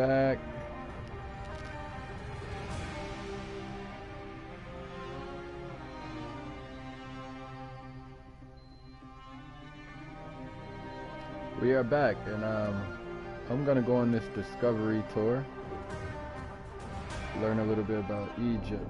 back. We are back, and I'm gonna go on this discovery tour, learn a little bit about Egypt.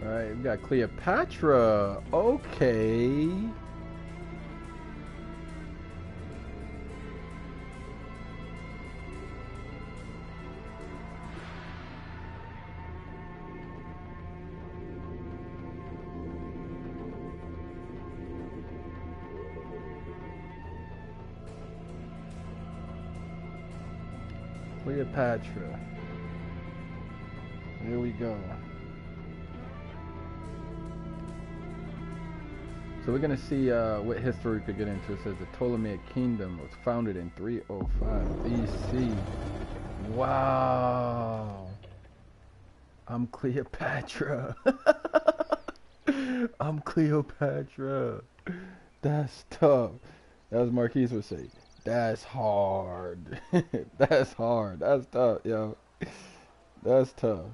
Alright, we got Cleopatra. Okay. Cleopatra. Here we go. So we're gonna see what history we could get into. It says the Ptolemaic Kingdom was founded in 305 BC. Wow. I'm Cleopatra. I'm Cleopatra. That's tough. As Marquise would say, that's hard. That's hard. That's tough, yo. That's tough.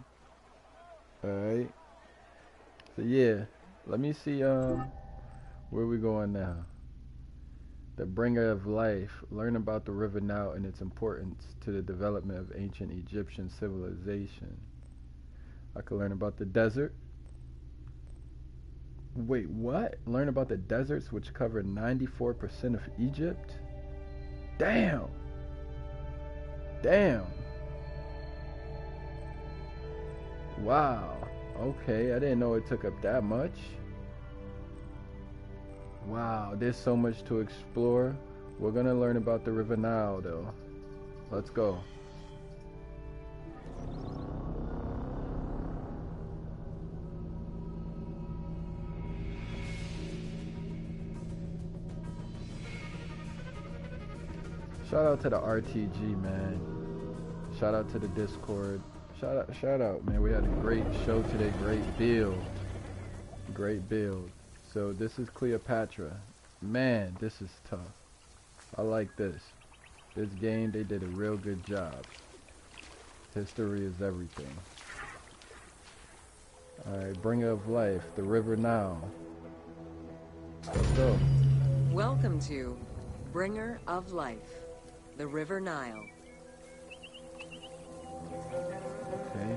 Alright. So yeah, let me see where we going now? The bringer of life. Learn about the River Nile and its importance to the development of ancient Egyptian civilization. I could learn about the desert. Wait, what? Learn about the deserts which cover 94% of Egypt? Damn. Damn. Wow. Okay, I didn't know it took up that much. Wow, there's so much to explore. We're gonna learn about the River Nile though. Let's go. Shout out to the RTG, man. Shout out to the Discord. Shout out, man. We had a great show today. Great build. Great build. So this is Cleopatra. Man, this is tough. I like this. This game, they did a real good job. History is everything. Alright, bringer of life, the River Nile. Let's go. Welcome to Bringer of Life, the River Nile. Okay.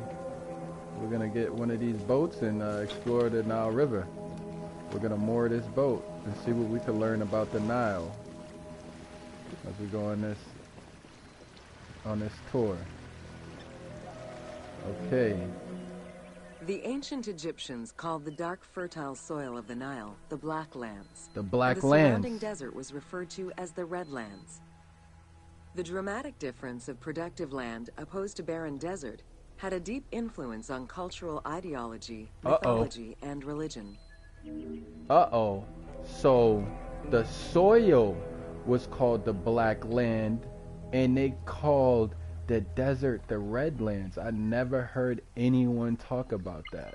We're gonna get one of these boats and explore the Nile River. We're gonna moor this boat and see what we can learn about the Nile as we go on this tour. Okay. The ancient Egyptians called the dark fertile soil of the Nile the Black Lands. The Black and the Lands. surrounding desert was referred to as the Red Lands. The dramatic difference of productive land opposed to barren desert had a deep influence on cultural ideology, mythology, and religion. Uh-oh. So the soil was called the Black Land and they called the desert the Red Lands. I never heard anyone talk about that.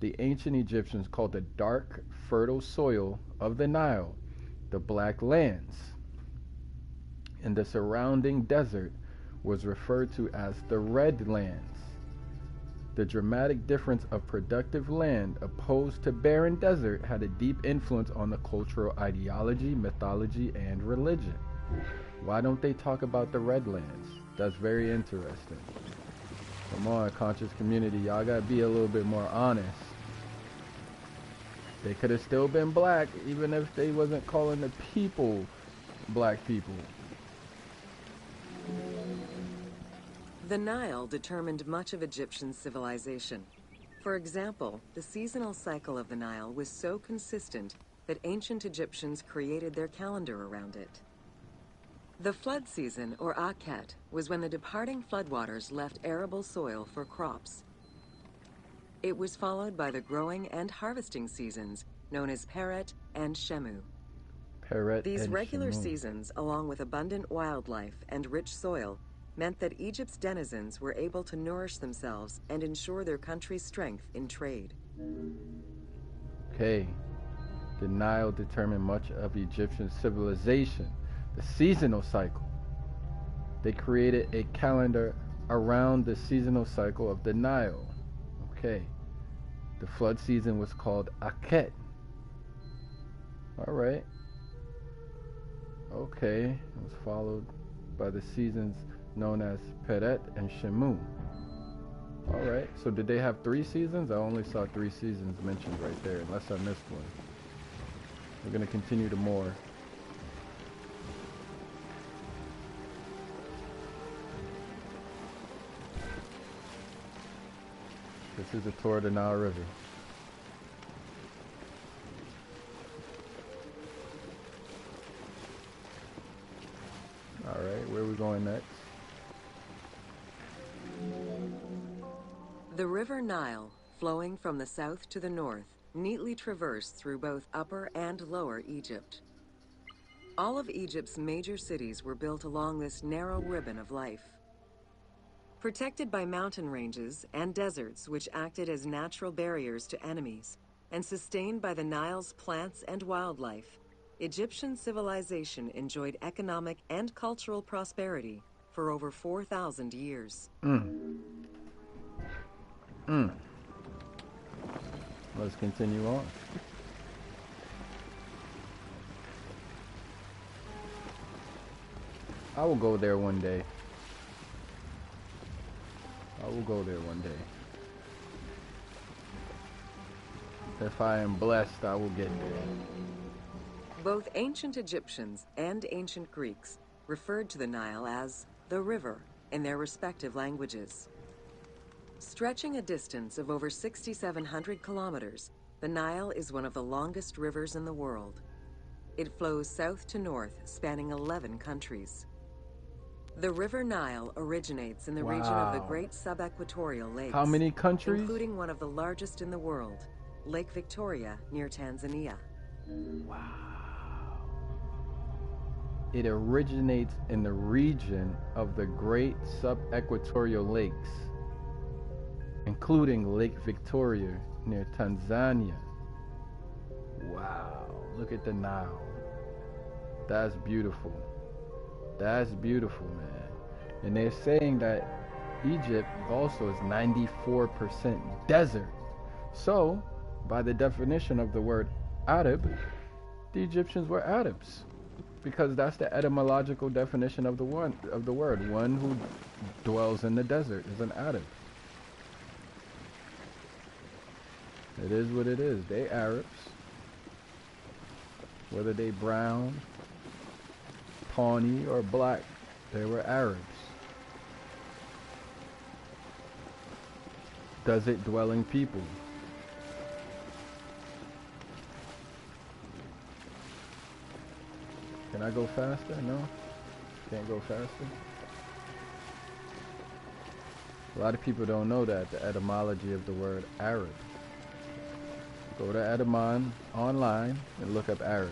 The ancient Egyptians called the dark, fertile soil of the Nile the Black Lands. And the surrounding desert was referred to as the Red Lands. The dramatic difference of productive land opposed to barren desert had a deep influence on the cultural ideology, mythology, and religion. Why don't they talk about the Red Lands? That's very interesting. Come on, conscious community, y'all gotta be a little bit more honest. They could have still been black, even if they wasn't calling the people black people. The Nile determined much of Egyptian civilization. For example, the seasonal cycle of the Nile was so consistent that ancient Egyptians created their calendar around it. The flood season, or Akhet, was when the departing floodwaters left arable soil for crops. It was followed by the growing and harvesting seasons, known as Peret and Shemu. Peret These and regular Shemu. seasons, along with abundant wildlife and rich soil, meant that Egypt's denizens were able to nourish themselves and ensure their country's strength in trade. Okay. The Nile determined much of Egyptian civilization. The seasonal cycle. They created a calendar around the seasonal cycle of the Nile. Okay. The flood season was called Aket. All right. Okay. It was followed by the seasons known as Peret and Shemu. All right. So did they have 3 seasons? I only saw 3 seasons mentioned right there, unless I missed one. We're going to continue to more. This is a tour of the Nile River. All right, where are we going next? The River Nile, flowing from the south to the north, neatly traversed through both Upper and Lower Egypt. All of Egypt's major cities were built along this narrow ribbon of life. Protected by mountain ranges and deserts which acted as natural barriers to enemies, and sustained by the Nile's plants and wildlife, Egyptian civilization enjoyed economic and cultural prosperity for over 4,000 years. Let's continue on. I will go there one day. I will go there one day. If I am blessed, I will get there. Both ancient Egyptians and ancient Greeks referred to the Nile as the river in their respective languages. Stretching a distance of over 6,700 kilometers, the Nile is one of the longest rivers in the world. It flows south to north, spanning 11 countries. The River Nile originates in the region of the Great Subequatorial Lakes. How many countries? Including one of the largest in the world, Lake Victoria near Tanzania. Wow. It originates in the region of the Great Subequatorial Lakes, including Lake Victoria near Tanzania. Wow. Look at the Nile. That's beautiful. That's beautiful, man. And they're saying that Egypt also is 94% desert. So, by the definition of the word Arab, the Egyptians were Arabs, because that's the etymological definition of the word. One who dwells in the desert is an Arab. It is what it is. They Arabs. Whether they brown, tawny, or black, they were Arabs. Desert dwelling people. Can I go faster? No? Can't go faster? A lot of people don't know that, the etymology of the word Arab. Go to Edamon online and look up Arab.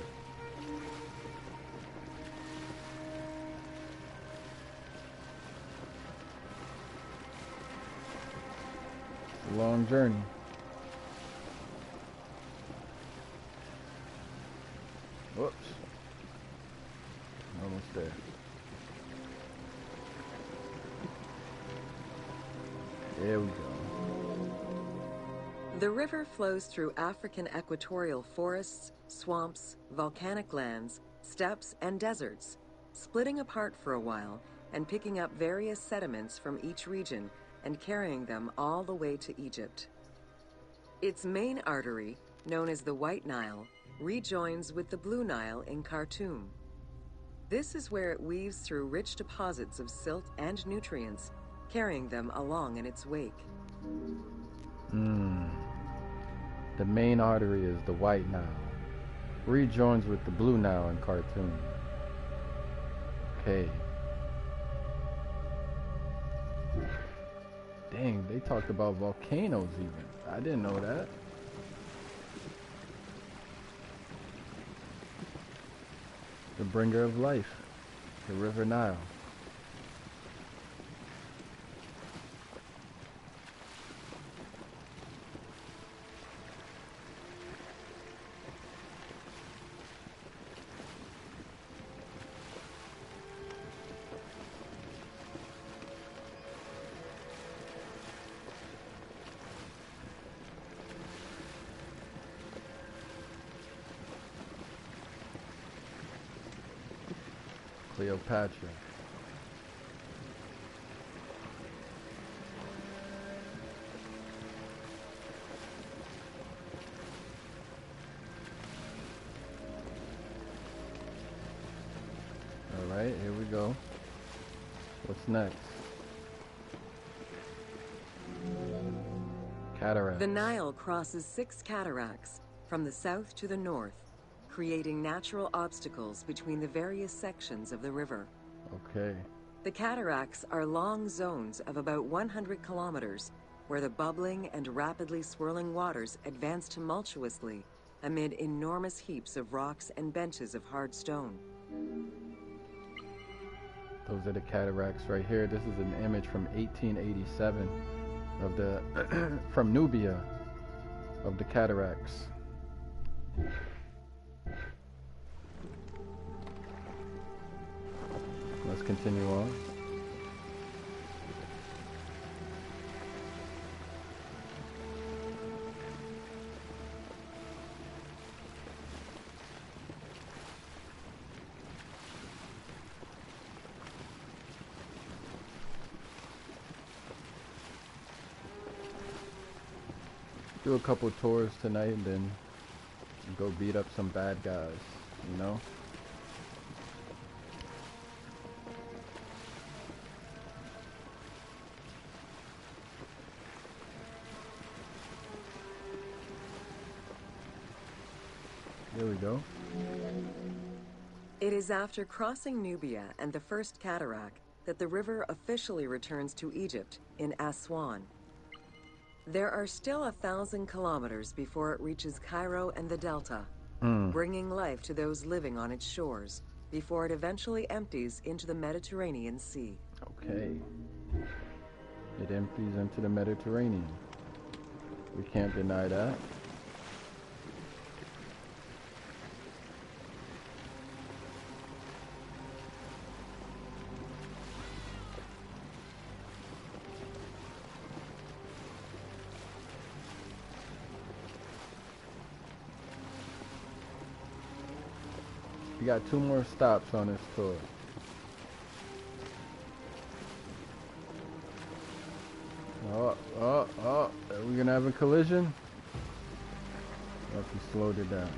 It's a long journey. Whoops. Almost there. There we go. The river flows through African equatorial forests, swamps, volcanic lands, steppes, and deserts, splitting apart for a while and picking up various sediments from each region and carrying them all the way to Egypt. Its main artery, known as the White Nile, rejoins with the Blue Nile in Khartoum. This is where it weaves through rich deposits of silt and nutrients, carrying them along in its wake. The main artery is the White Nile, rejoins with the Blue Nile in Khartoum. Okay. Dang, they talked about volcanoes even. I didn't know that. The bringer of life, the River Nile. Cleopatra. All right, here we go. What's next? Cataracts. The Nile crosses 6 cataracts from the south to the north, creating natural obstacles between the various sections of the river. Okay. The cataracts are long zones of about 100 kilometers, where the bubbling and rapidly swirling waters advance tumultuously amid enormous heaps of rocks and benches of hard stone. Those are the cataracts right here. This is an image from 1887 of the from Nubia of the cataracts. Let's continue on. Do a couple tours tonight and then go beat up some bad guys, you know? Here we go. It is after crossing Nubia and the first cataract that the river officially returns to Egypt in Aswan. There are still 1,000 kilometers before it reaches Cairo and the Delta, bringing life to those living on its shores before it eventually empties into the Mediterranean Sea. Okay. It empties into the Mediterranean. We can't deny that. We got 2 more stops on this tour. Oh, are we gonna have a collision? Or if we slowed it down.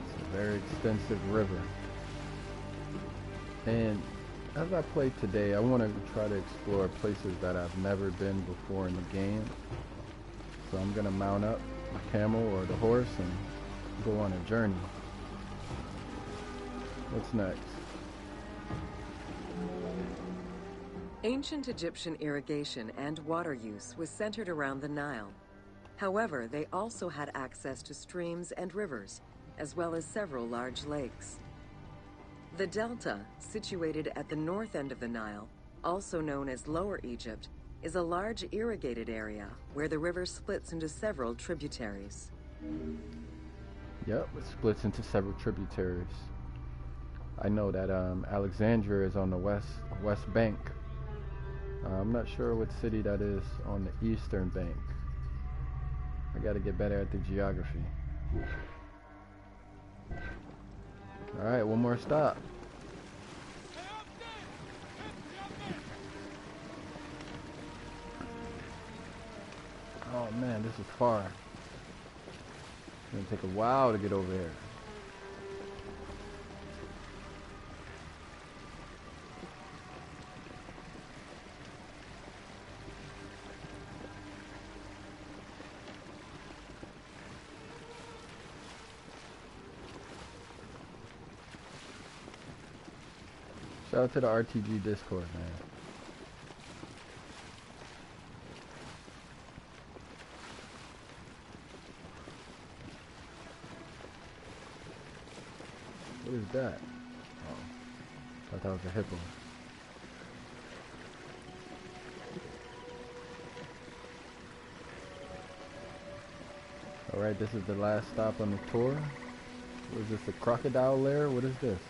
It's a very extensive river. And as I play today, I want to try to explore places that I've never been before in the game. So I'm going to mount up my camel or the horse and go on a journey. What's next? Ancient Egyptian irrigation and water use was centered around the Nile. However, they also had access to streams and rivers, as well as several large lakes. The Delta, situated at the north end of the Nile, also known as Lower Egypt, is a large irrigated area where the river splits into several tributaries. Yep, it splits into several tributaries. I know that Alexandria is on the west bank. I'm not sure what city that is on the eastern bank. I gotta get better at the geography. Alright, one more stop. Oh man, this is far. It's gonna take a while to get over here. Shout out to the RTG Discord, man. What is that? Oh, thought that was a hippo. Alright, this is the last stop on the tour. What is this, a crocodile lair? What is this?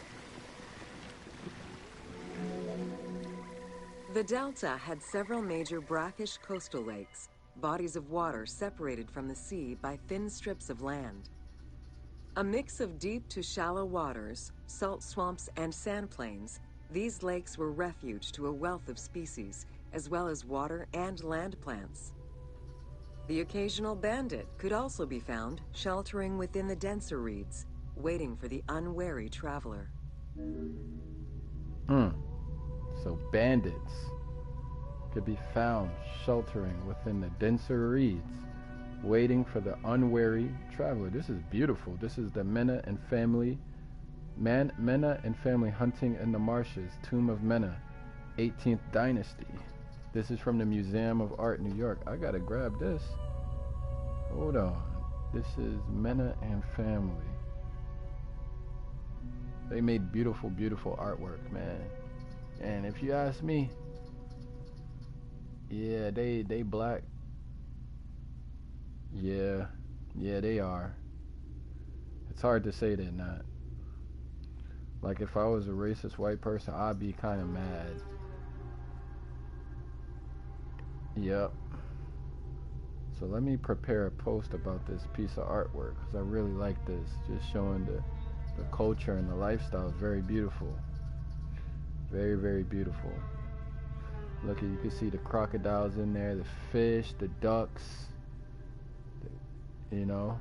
The delta had several major brackish coastal lakes, bodies of water separated from the sea by thin strips of land. A mix of deep to shallow waters, salt swamps, and sand plains, these lakes were refuge to a wealth of species, as well as water and land plants. The occasional bandit could also be found sheltering within the denser reeds, waiting for the unwary traveler. So bandits could be found sheltering within the denser reeds, waiting for the unwary traveler. This is beautiful. This is the Mena and family hunting in the marshes, Tomb of Mena, 18th dynasty. This is from the Museum of Art, New York. I gotta grab this. Hold on. This is Mena and family. They made beautiful, beautiful artwork, man. And if you ask me, yeah, they black. Yeah, they are. It's hard to say they're not. Like, if I was a racist white person, I'd be kind of mad. Yep. So let me prepare a post about this piece of artwork, because I really like this. Just showing the culture and the lifestyle is very beautiful. Very, very beautiful. Look, you can see the crocodiles in there, the fish, the ducks, you know,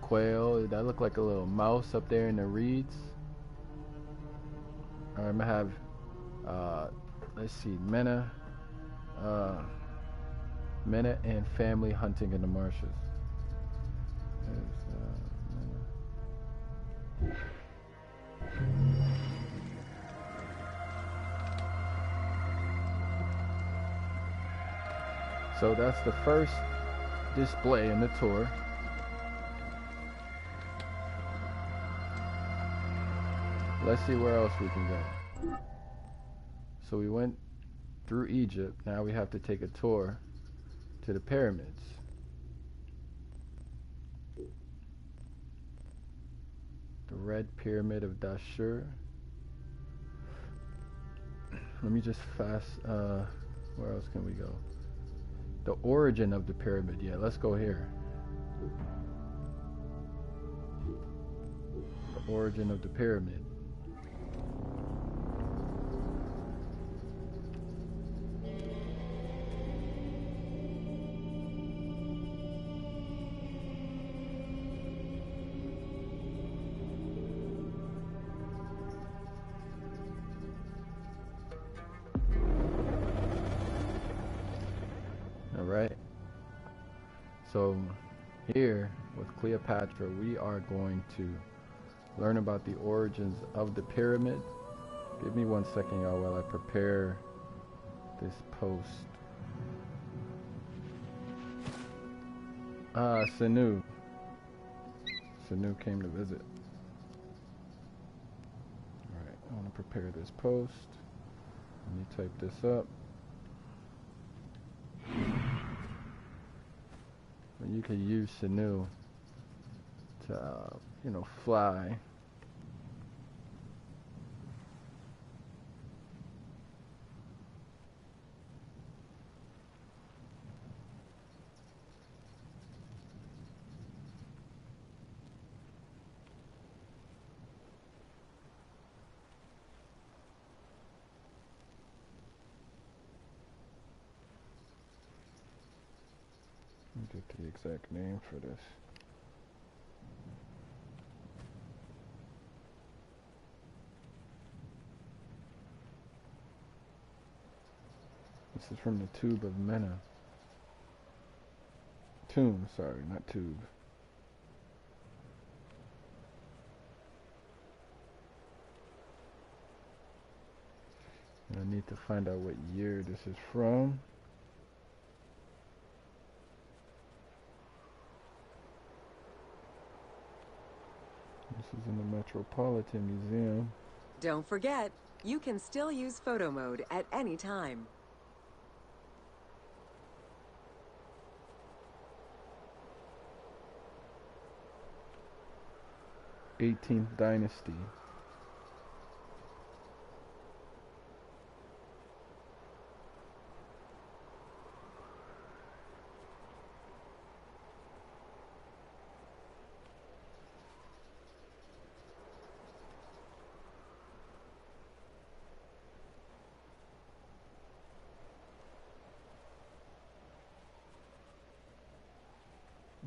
quail. That looked like a little mouse up there in the reeds. All right, I'm gonna have, let's see, Mena and family hunting in the marshes. So that's the first display in the tour. Let's see where else we can go. So we went through Egypt. Now we have to take a tour to the pyramids. The Red Pyramid of Dashur. Let me just where else can we go? The origin of the pyramid. Yeah, let's go here. The origin of the pyramid. Alright, so here with Cleopatra, we are going to learn about the origins of the pyramid. Give me 1 second, y'all, while I prepare this post. Sanu came to visit. Alright, I want to prepare this post. Let me type this up. You could use Sanu to, fly. Let me get the exact name for this. This is from the Tomb of Mena. Tomb, sorry, not tube. I need to find out what year this is from. This is in the Metropolitan Museum. Don't forget, you can still use photo mode at any time. 18th Dynasty.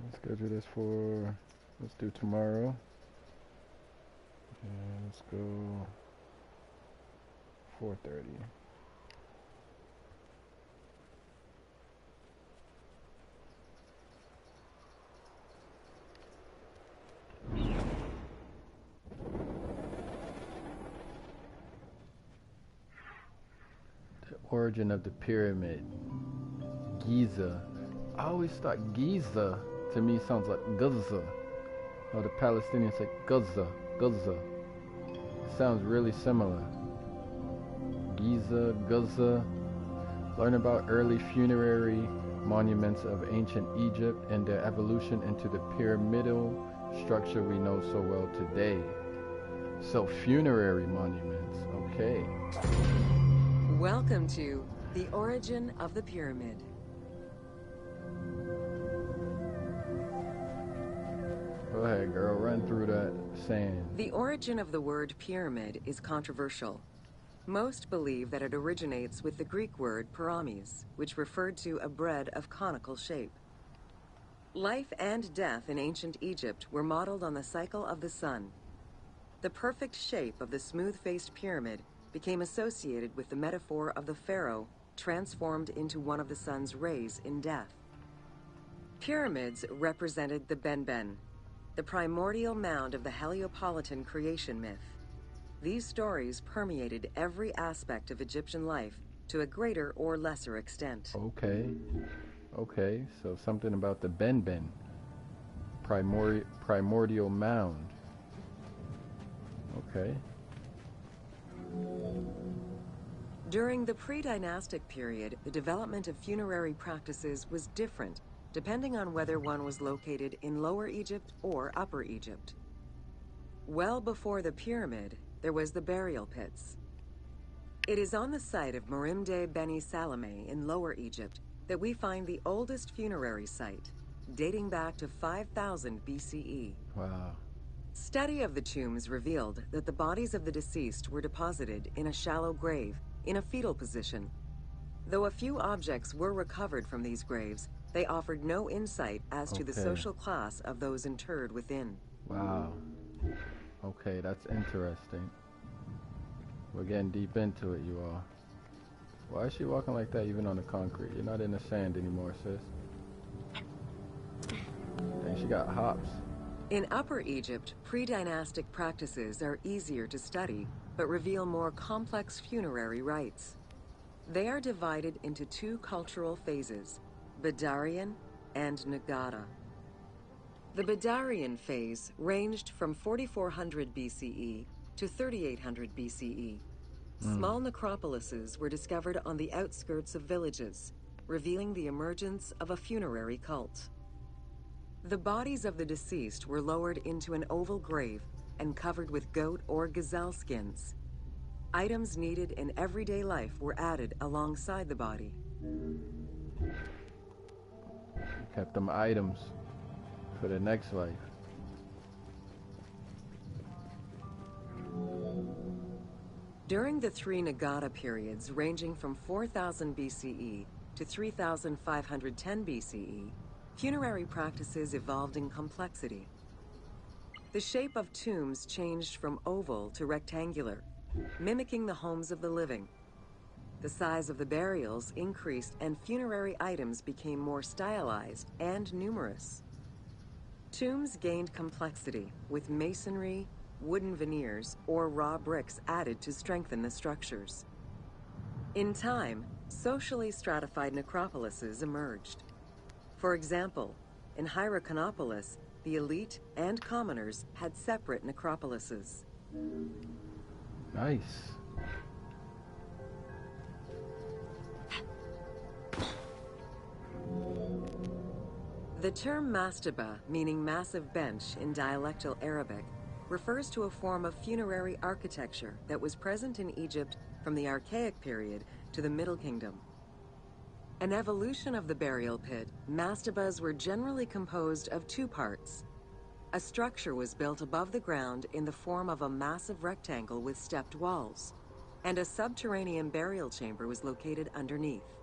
Let's schedule this for, let's do tomorrow. And let's go 4:30. The origin of the pyramid. Giza. I always thought Giza to me sounds like Gaza. Oh, the Palestinians say Gaza, Gaza. Sounds really similar. Giza, Gaza. Learn about early funerary monuments of ancient Egypt and their evolution into the pyramidal structure we know so well today. So, funerary monuments, okay. Welcome to the origin of the pyramid. Go ahead, girl, run through that sand. The origin of the word pyramid is controversial. Most believe that it originates with the Greek word pyramis, which referred to a bread of conical shape. Life and death in ancient Egypt were modeled on the cycle of the sun. The perfect shape of the smooth-faced pyramid became associated with the metaphor of the pharaoh transformed into one of the sun's rays in death. Pyramids represented the Benben, the primordial mound of the Heliopolitan creation myth. These stories permeated every aspect of Egyptian life to a greater or lesser extent. Okay, so something about the Benben, primordial mound. Okay. During the pre-dynastic period, the development of funerary practices was different depending on whether one was located in Lower Egypt or Upper Egypt. Well before the pyramid, there was the burial pits. It is on the site of Merimde Beni Salome in Lower Egypt that we find the oldest funerary site, dating back to 5000 BCE. Wow. Study of the tombs revealed that the bodies of the deceased were deposited in a shallow grave, in a fetal position. Though a few objects were recovered from these graves, they offered no insight as to the social class of those interred within. Wow. Okay, that's interesting. We're getting deep into it, you all. Why is she walking like that even on the concrete? You're not in the sand anymore, sis. Dang, she got hops. In Upper Egypt, pre-dynastic practices are easier to study, but reveal more complex funerary rites. They are divided into two cultural phases, Badarian and Nagada. The Badarian phase ranged from 4400 BCE to 3800 BCE. Small necropolises were discovered on the outskirts of villages, revealing the emergence of a funerary cult. The bodies of the deceased were lowered into an oval grave and covered with goat or gazelle skins. Items needed in everyday life were added alongside the body. Kept them items for the next life. During the three Nagada periods ranging from 4000 BCE to 3510 BCE, funerary practices evolved in complexity. The shape of tombs changed from oval to rectangular, mimicking the homes of the living. The size of the burials increased and funerary items became more stylized and numerous. Tombs gained complexity with masonry, wooden veneers, or raw bricks added to strengthen the structures. In time, socially stratified necropolises emerged. For example, in Hyrcanopolis, the elite and commoners had separate necropolises. Nice. The term mastaba, meaning massive bench in dialectal Arabic, refers to a form of funerary architecture that was present in Egypt from the Archaic period to the Middle Kingdom. An evolution of the burial pit, mastabas were generally composed of two parts. A structure was built above the ground in the form of a massive rectangle with stepped walls, and a subterranean burial chamber was located underneath.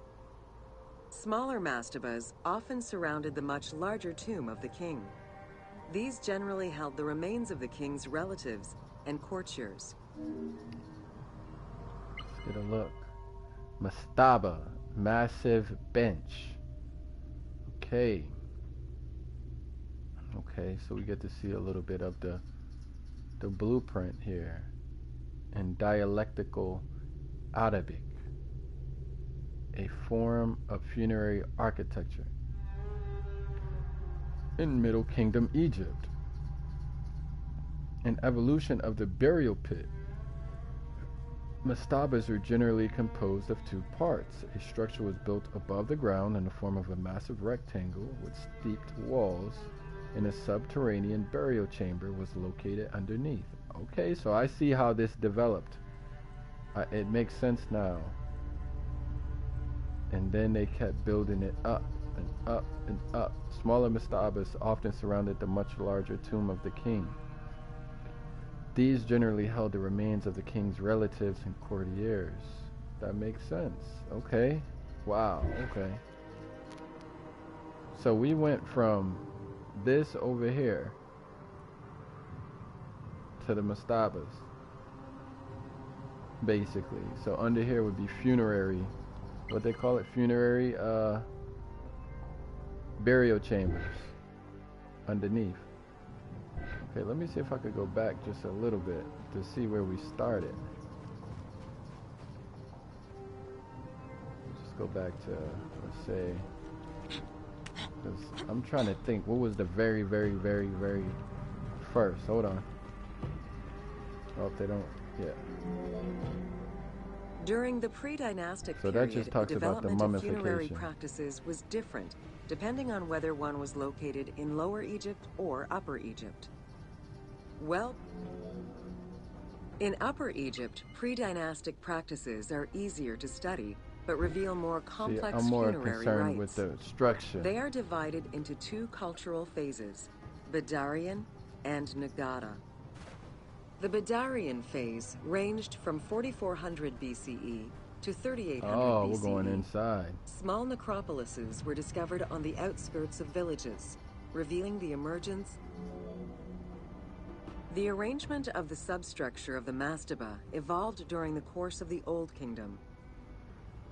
Smaller mastabas often surrounded the much larger tomb of the king. These generally held the remains of the king's relatives and courtiers. Let's get a look. Mastaba, massive bench. Okay. Okay, so we get to see a little bit of the blueprint here in dialectical Arabic, a form of funerary architecture in Middle Kingdom Egypt. An evolution of the burial pit. Mastabas are generally composed of two parts. A structure was built above the ground in the form of a massive rectangle with steeped walls, and a subterranean burial chamber was located underneath. Okay, so I see how this developed. It makes sense now. And then they kept building it up and up and up. Smaller mastabas often surrounded the much larger tomb of the king. These generally held the remains of the king's relatives and courtiers. That makes sense. Okay. Wow. Okay. So we went from this over here to the mastabas, basically. So under here would be funerary, what they call it, funerary burial chambers underneath. Okay, let me see if I could go back just a little bit to see where we started. Just go back to, let's say, I'm trying to think, what was the very first? Hold on. Oh, if they don't, yeah. During the pre-dynastic So period, that just talks the about the development of funerary mummification. practices was different, depending on whether one was located in Lower Egypt or Upper Egypt. Well, in Upper Egypt, pre-dynastic practices are easier to study, but reveal more complex I'm more funerary concerned rites. with the structure. They are divided into two cultural phases, Badarian and Nagata. The Badarian phase ranged from 4400 BCE to 3800 BCE. We're going inside. Small necropolises were discovered on the outskirts of villages, revealing the emergence. The arrangement of the substructure of the mastaba evolved during the course of the Old Kingdom.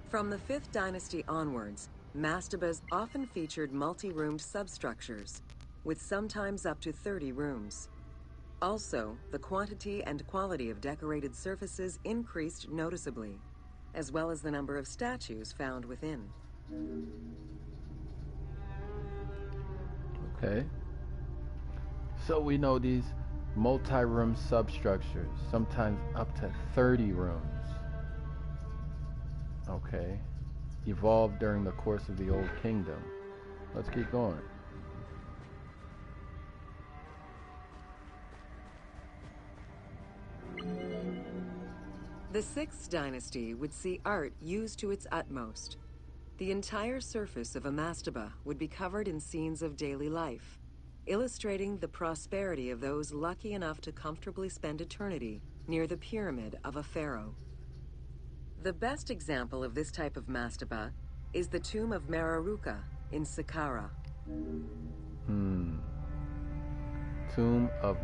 From the 5th dynasty onwards, mastabas often featured multi-roomed substructures, with sometimes up to 30 rooms. Also, the quantity and quality of decorated surfaces increased noticeably, as well as the number of statues found within. Okay. So we know these multi-room substructures, sometimes up to 30 rooms. Okay. Evolved during the course of the Old Kingdom. Let's keep going. The 6th dynasty would see art used to its utmost. The entire surface of a mastaba would be covered in scenes of daily life, illustrating the prosperity of those lucky enough to comfortably spend eternity near the pyramid of a pharaoh. The best example of this type of mastaba is the tomb of Mereruka in Saqqara. Tomb of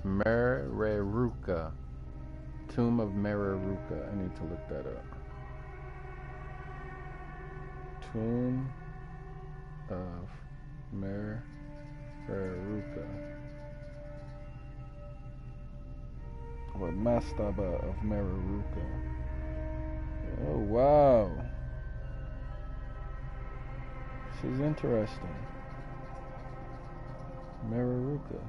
Mereruka. Tomb of Mereruka. I need to look that up. Tomb of Mereruka. Or Mastaba of Mereruka. Oh, wow. This is interesting. Mereruka.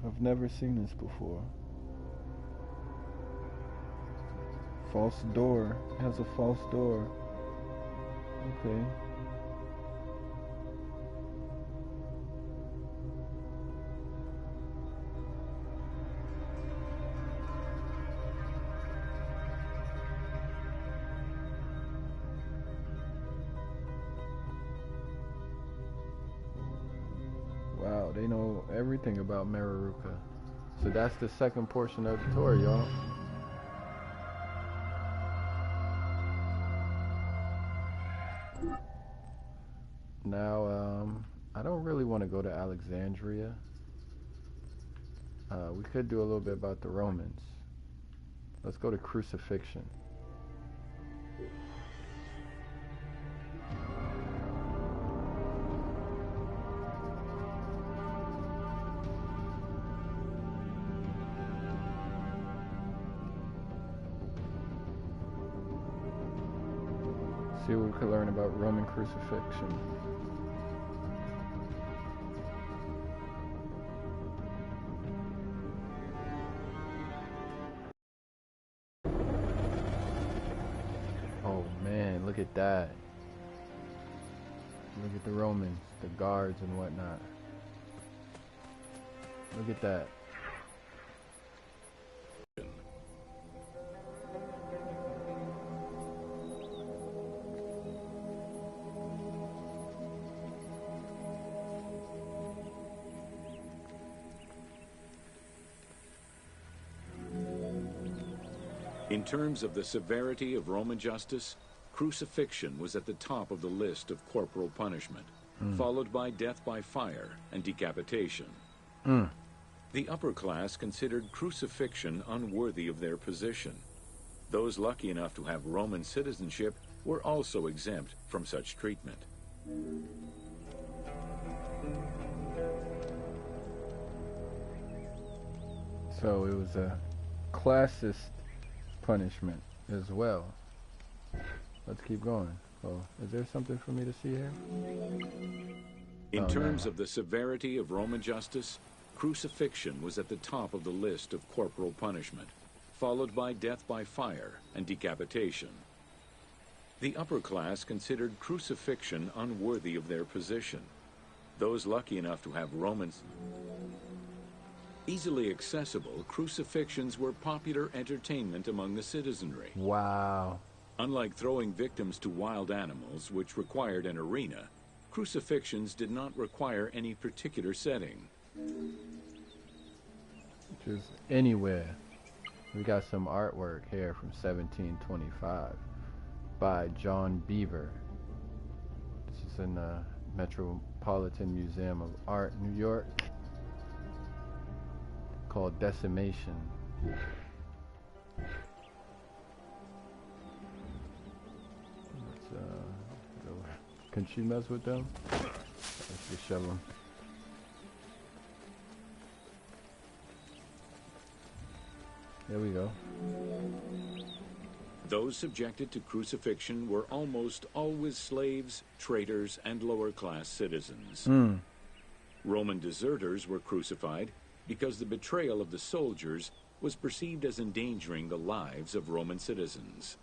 I've never seen this before. False door. It has a false door. Okay. Wow, they know everything about Mereruka. So that's the second portion of the tour, y'all. Now, I don't really want to go to Alexandria. We could do a little bit about the Romans. Let's go to crucifixion. See what we could learn about Roman crucifixion. Oh man, look at that. Look at the Romans, the guards and whatnot. Look at that. In terms of the severity of Roman justice, crucifixion was at the top of the list of corporal punishment, followed by death by fire and decapitation. The upper class considered crucifixion unworthy of their position. Those lucky enough to have Roman citizenship were also exempt from such treatment. So it was a classist punishment as well. Let's keep going. Oh, is there something for me to see here? In terms of the severity of Roman justice, crucifixion was at the top of the list of corporal punishment, followed by death by fire and decapitation. The upper class considered crucifixion unworthy of their position. Those lucky enough to have Romans easily accessible, crucifixions were popular entertainment among the citizenry. Wow. Unlike throwing victims to wild animals, which required an arena, crucifixions did not require any particular setting. Just anywhere. We got some artwork here from 1725 by John Beaver. This is in the Metropolitan Museum of Art, New York, called Decimation. Can she mess with them? Let's just shove them. There we go. Those subjected to crucifixion were almost always slaves, traitors, and lower-class citizens. Roman deserters were crucified because the betrayal of the soldiers was perceived as endangering the lives of Roman citizens.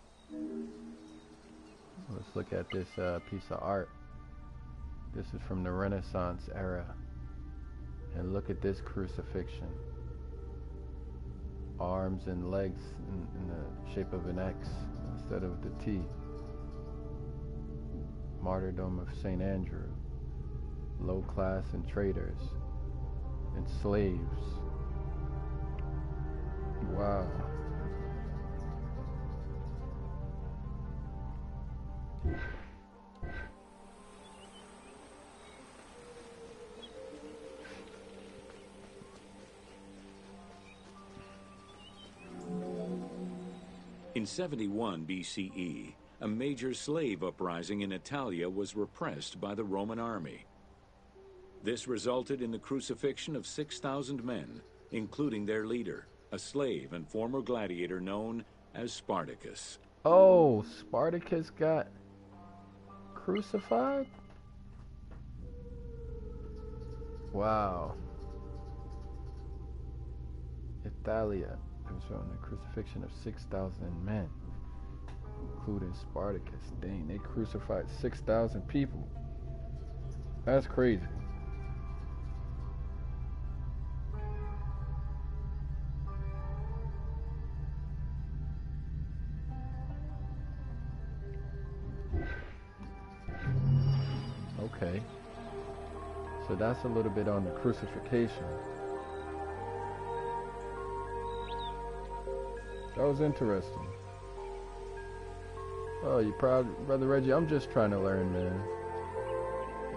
Let's look at this piece of art. This is from the Renaissance era. And look at this crucifixion. Arms and legs in the shape of an X instead of the T. Martyrdom of St. Andrew. Low class and traitors. And slaves. Wow. In 71 BCE, a major slave uprising in Italia was repressed by the Roman army. This resulted in the crucifixion of 6,000 men, including their leader, a slave and former gladiator known as Spartacus. Oh, Spartacus got crucified? Wow. Italia is showing the crucifixion of 6,000 men, including Spartacus. Dang, they crucified 6,000 people. That's crazy. Okay. So that's a little bit on the crucifixion. That was interesting. Oh, you proud, Brother Reggie? I'm just trying to learn, man.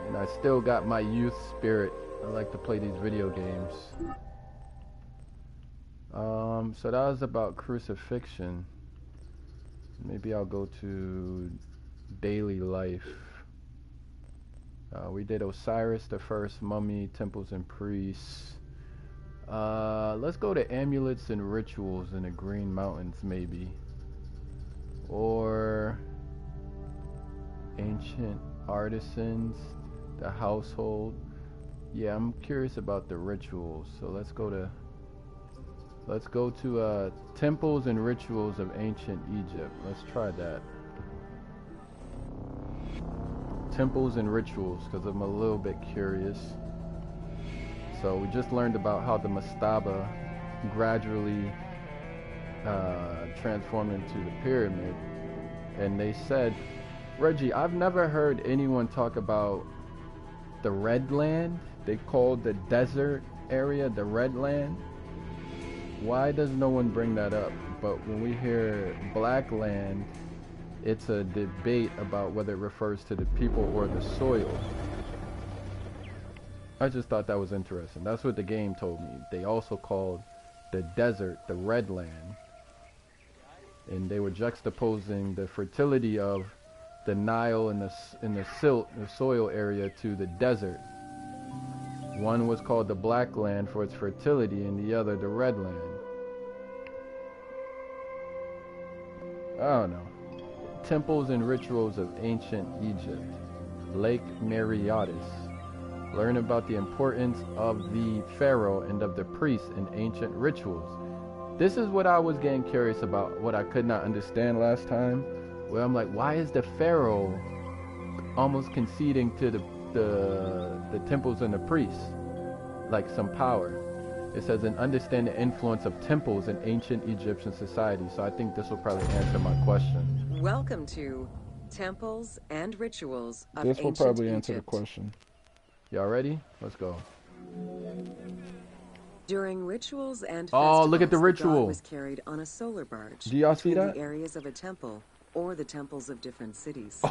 And I still got my youth spirit. I like to play these video games. So that was about crucifixion. Maybe I'll go to daily life. We did Osiris, the first mummy, temples and priests. Let's go to amulets and rituals in the Green Mountains, maybe. Or ancient artisans, the household. Yeah, I'm curious about the rituals. So let's go to temples and rituals of ancient Egypt. Let's try that. Temples and rituals, because I'm a little bit curious. So we just learned about how the mastaba gradually transformed into the pyramid. And they said, Reggie, I've never heard anyone talk about the Red Land. They called the desert area the Red Land. Why does no one bring that up? But when we hear Black Land, it's a debate about whether it refers to the people or the soil. I just thought that was interesting. That's what the game told me. They also called the desert the Red Land. And they were juxtaposing the fertility of the Nile and the soil area to the desert. One was called the Black Land for its fertility and the other the Red Land. I don't know. Temples and rituals of ancient Egypt. Lake Mareotis. Learn about the importance of the pharaoh and of the priests in ancient rituals. This is what I was getting curious about, what I could not understand last time. Where I'm like, why is the pharaoh almost conceding to the temples and the priests like some power? It says, and understand the influence of temples in ancient Egyptian society. So I think this will probably answer my question. Welcome to Temples and Rituals of This will Ancient probably answer the Egypt. question. Y'all ready? Let's go. During rituals and Oh, look at the festivals, ritual. god was carried on a solar barge Do y'all see between that? the areas of a temple or the temples of different cities.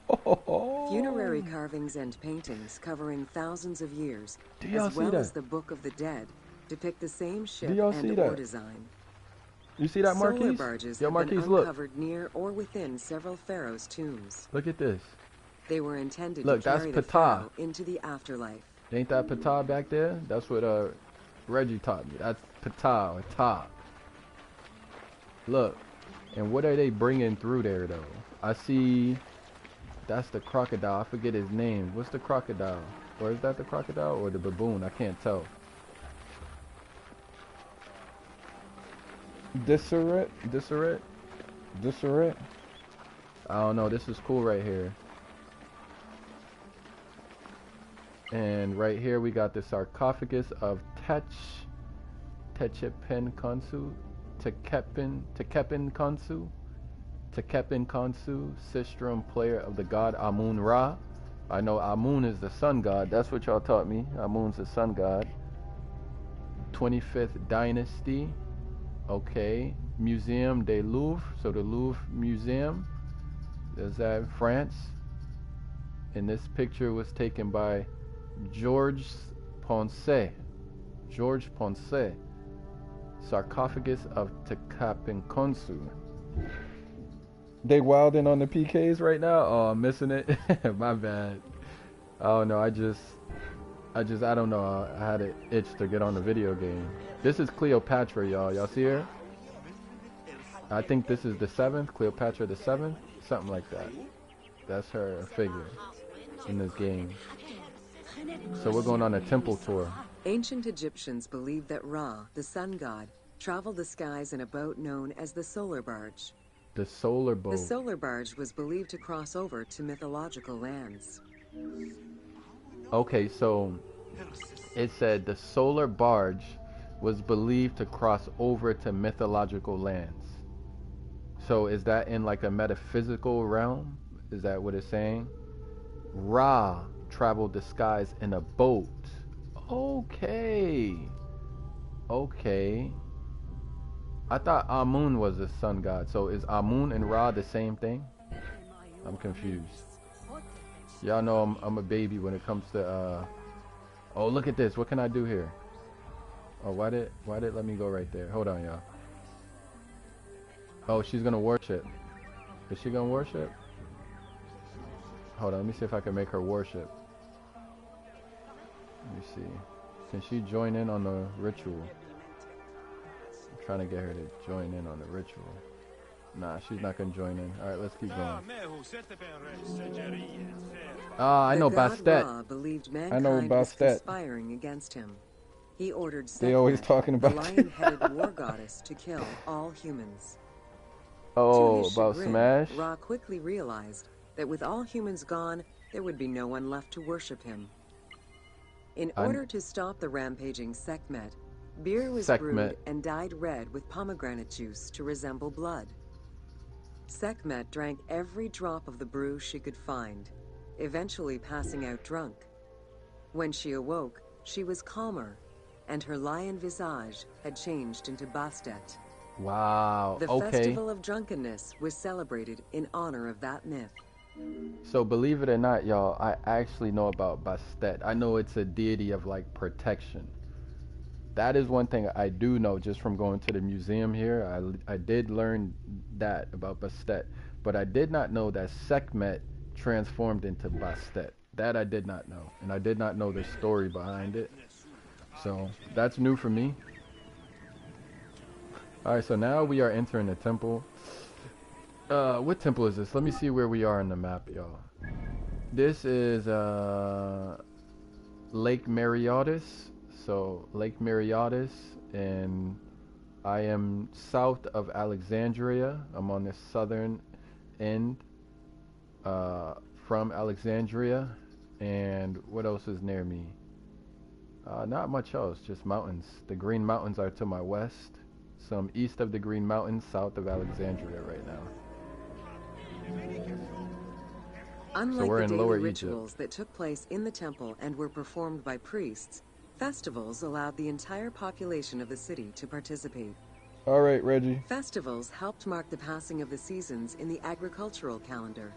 Oh. Funerary carvings and paintings covering thousands of years, Do y'all as see well that? as the Book of the Dead, depict the same ship y'all and see ore that? design. You see that, Solar Marquise? barges Yo, have Marquise, been look. uncovered near or within several pharaohs' tombs. Look at this. They were intended Look, to that's carry the Ptah. pharaoh into the afterlife. Ain't that Ptah back there? That's what Reggie taught me. That's Ptah or Ta. Look. And what are they bringing through there, though? I see... That's the crocodile. I forget his name. What's the crocodile? Or is that the crocodile or the baboon? I can't tell. Diseret? I don't know. This is cool right here. And right here we got the sarcophagus of Tekepen Khonsu, Sistrum, player of the god Amun Ra. I know Amun is the sun god. That's what y'all taught me. Amun's the sun god. 25th dynasty. Okay. Museum des Louvre. So the Louvre Museum. Is that in France? And this picture was taken by Georges Ponce. Sarcophagus of Tekepen Khonsu. They wilding on the PKs right now? Oh, I'm missing it. My bad. Oh no, I just I don't know. I had an itch to get on the video game. This is Cleopatra, y'all. Y'all see her? I think this is the 7th, Cleopatra the 7th, something like that. That's her figure in this game. So we're going on a temple tour. Ancient Egyptians believed that Ra, the sun god, traveled the skies in a boat known as the solar barge. The solar boat. The solar barge was believed to cross over to mythological lands. Okay, so it said the solar barge was believed to cross over to mythological lands. So is that in like a metaphysical realm? Is that what it's saying? Ra traveled the skies in a boat. Okay. Okay. I thought Amun was the sun god. So is Amun and Ra the same thing? I'm confused. Y'all know I'm a baby when it comes to oh, look at this. What can I do here? Oh, why did it let me go right there? Hold on, y'all. Oh, she's gonna worship. Is she gonna worship? Hold on, let me see if I can make her worship. Let me see. Can she join in on the ritual? I'm trying to get her to join in on the ritual. Nah, she's not gonna join in. Alright, let's keep going. I know Bastet. I know Bastet. Conspiring against him. He ordered They always Sekhmet, talking the about lion-headed war goddess, to kill all humans. Oh, To his about chagrin, Smash? Ra quickly realized that with all humans gone, there would be no one left to worship him. In order to stop the rampaging Sekhmet, beer was brewed and dyed red with pomegranate juice to resemble blood. Sekhmet drank every drop of the brew she could find, eventually passing out drunk. When she awoke, she was calmer, and her lion visage had changed into Bastet. Wow, The okay. Festival of Drunkenness was celebrated in honor of that myth. So believe it or not, y'all, I actually know about Bastet. I know it's a deity of like protection. That is one thing I do know just from going to the museum here. I did learn that about Bastet, but I did not know that Sekhmet transformed into Bastet. That I did not know, and I did not know the story behind it. So that's new for me. All right, so now we are entering the temple. What temple is this? Let me see where we are on the map, y'all. This is Lake Mareotis. So Lake Mareotis, and I am south of Alexandria. I'm on the southern end from Alexandria. And what else is near me? Not much else, just mountains. The Green Mountains are to my west. So I'm east of the Green Mountains, south of Alexandria right now. Unlike we're the in daily Lower rituals Egypt. that took place in the temple and were performed by priests, festivals allowed the entire population of the city to participate. All right, Reggie. Festivals helped mark the passing of the seasons in the agricultural calendar.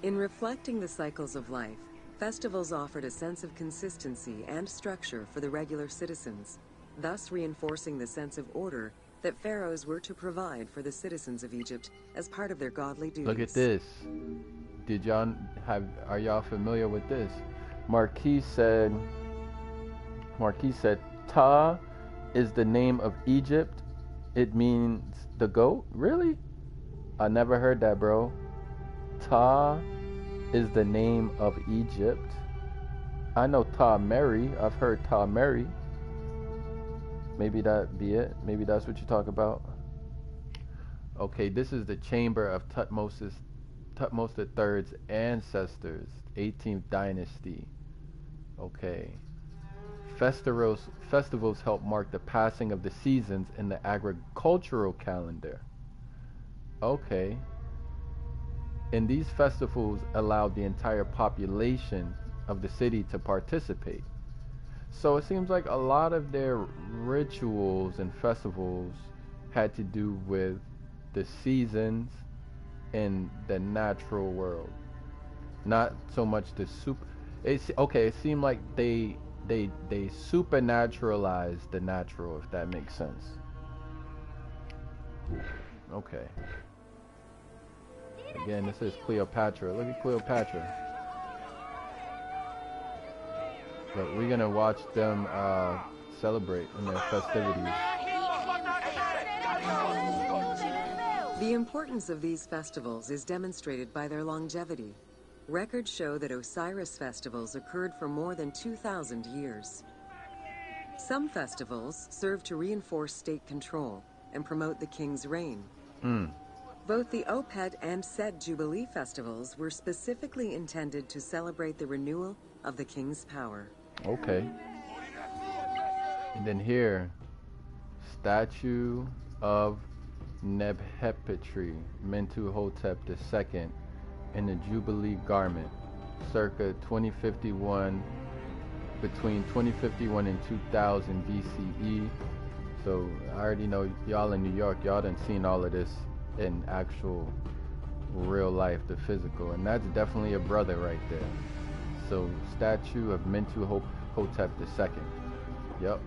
In reflecting the cycles of life, festivals offered a sense of consistency and structure for the regular citizens, thus reinforcing the sense of order that pharaohs were to provide for the citizens of Egypt as part of their godly duties. Look at this. Are y'all familiar with this? Marquis said, Ta is the name of Egypt. It means the goat? Really? I never heard that, bro. Ta is the name of Egypt. I know Ta Mary. I've heard Ta Mary. Maybe that be it. Maybe that's what you talk about. Okay, this is the chamber of Thutmose III's ancestors, 18th dynasty. Okay. Festivals help mark the passing of the seasons in the agricultural calendar. Okay. And these festivals allowed the entire population of the city to participate. So it seems like a lot of their rituals and festivals had to do with the seasons in the natural world, not so much the it seemed like they supernaturalized the natural, if that makes sense. Okay. Again, this is Cleopatra. Look at Cleopatra. But we're gonna watch them celebrate in their festivities. The importance of these festivals is demonstrated by their longevity. Records show that Osiris festivals occurred for more than 2,000 years. Some festivals serve to reinforce state control and promote the king's reign. Both the Opet and Set Jubilee festivals were specifically intended to celebrate the renewal of the king's power. Okay. And then here, statue of Nebhepetri, Mentuhotep II, in the Jubilee garment, circa 2051, between 2051 and 2000 BCE. So I already know y'all in New York, y'all done seen all of this in actual real life, the physical, and that's definitely a brother right there. So statue of Mentuhotep II. Yep.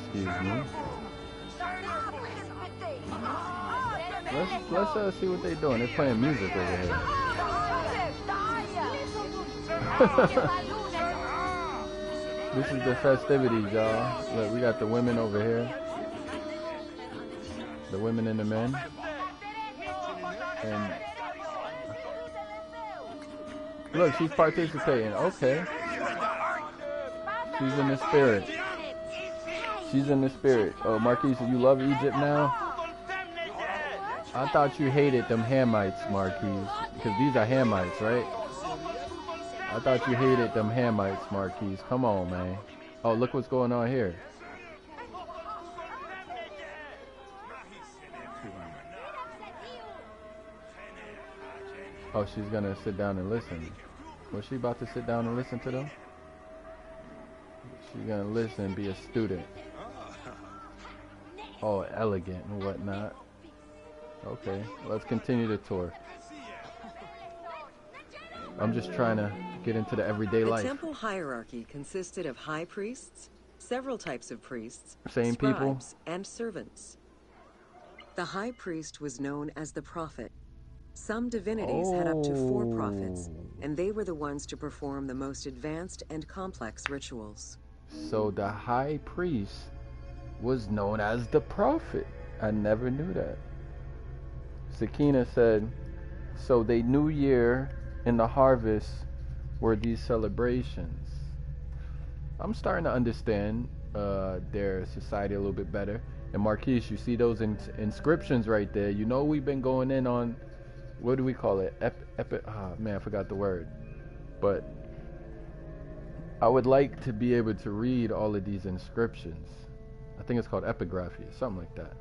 Excuse me. Let's see what they're doing. They're playing music over here. This is the festivities, y'all. Look, we got the women over here. The women and the men. And look, she's participating. Okay. She's in the spirit. She's in the spirit. Oh, Marquise, you love Egypt now? I thought you hated them Hamites, Marquise. Because these are Hamites, right? I thought you hated them Hamites, Marquise. Come on, man. Oh, look what's going on here. Oh, she's gonna sit down and listen. Was she about to sit down and listen to them? She's gonna listen and be a student. Oh, elegant and whatnot. Okay, let's continue the tour. I'm just trying to get into the everyday life. The temple hierarchy consisted of high priests, several types of priests, Same people? scribes, and servants. The high priest was known as the prophet. Some divinities had up to 4 prophets, and they were the ones to perform the most advanced and complex rituals. So the high priest was known as the prophet. I never knew that. Sakina said, so the new year and the harvest were these celebrations. I'm starting to understand their society a little bit better. And Marquise, you see those inscriptions right there. You know we've been going in on, what do we call it? Man, I forgot the word. But I would like to be able to read all of these inscriptions. I think it's called epigraphy, something like that.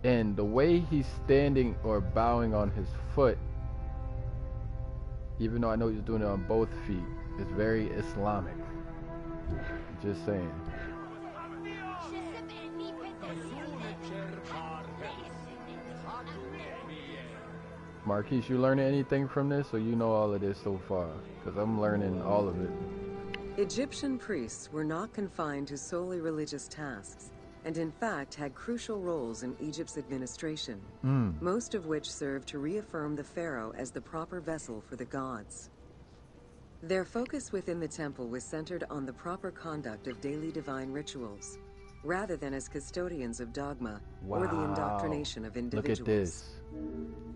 And the way he's standing or bowing on his foot, even though I know he's doing it on both feet, is very Islamic. Just saying. Marquise, you learning anything from this, or you know all of this so far? Because I'm learning all of it. Egyptian priests were not confined to solely religious tasks, and in fact had crucial roles in Egypt's administration, most of which served to reaffirm the pharaoh as the proper vessel for the gods. Their focus within the temple was centered on the proper conduct of daily divine rituals, rather than as custodians of dogma or the indoctrination of individuals. Look at this.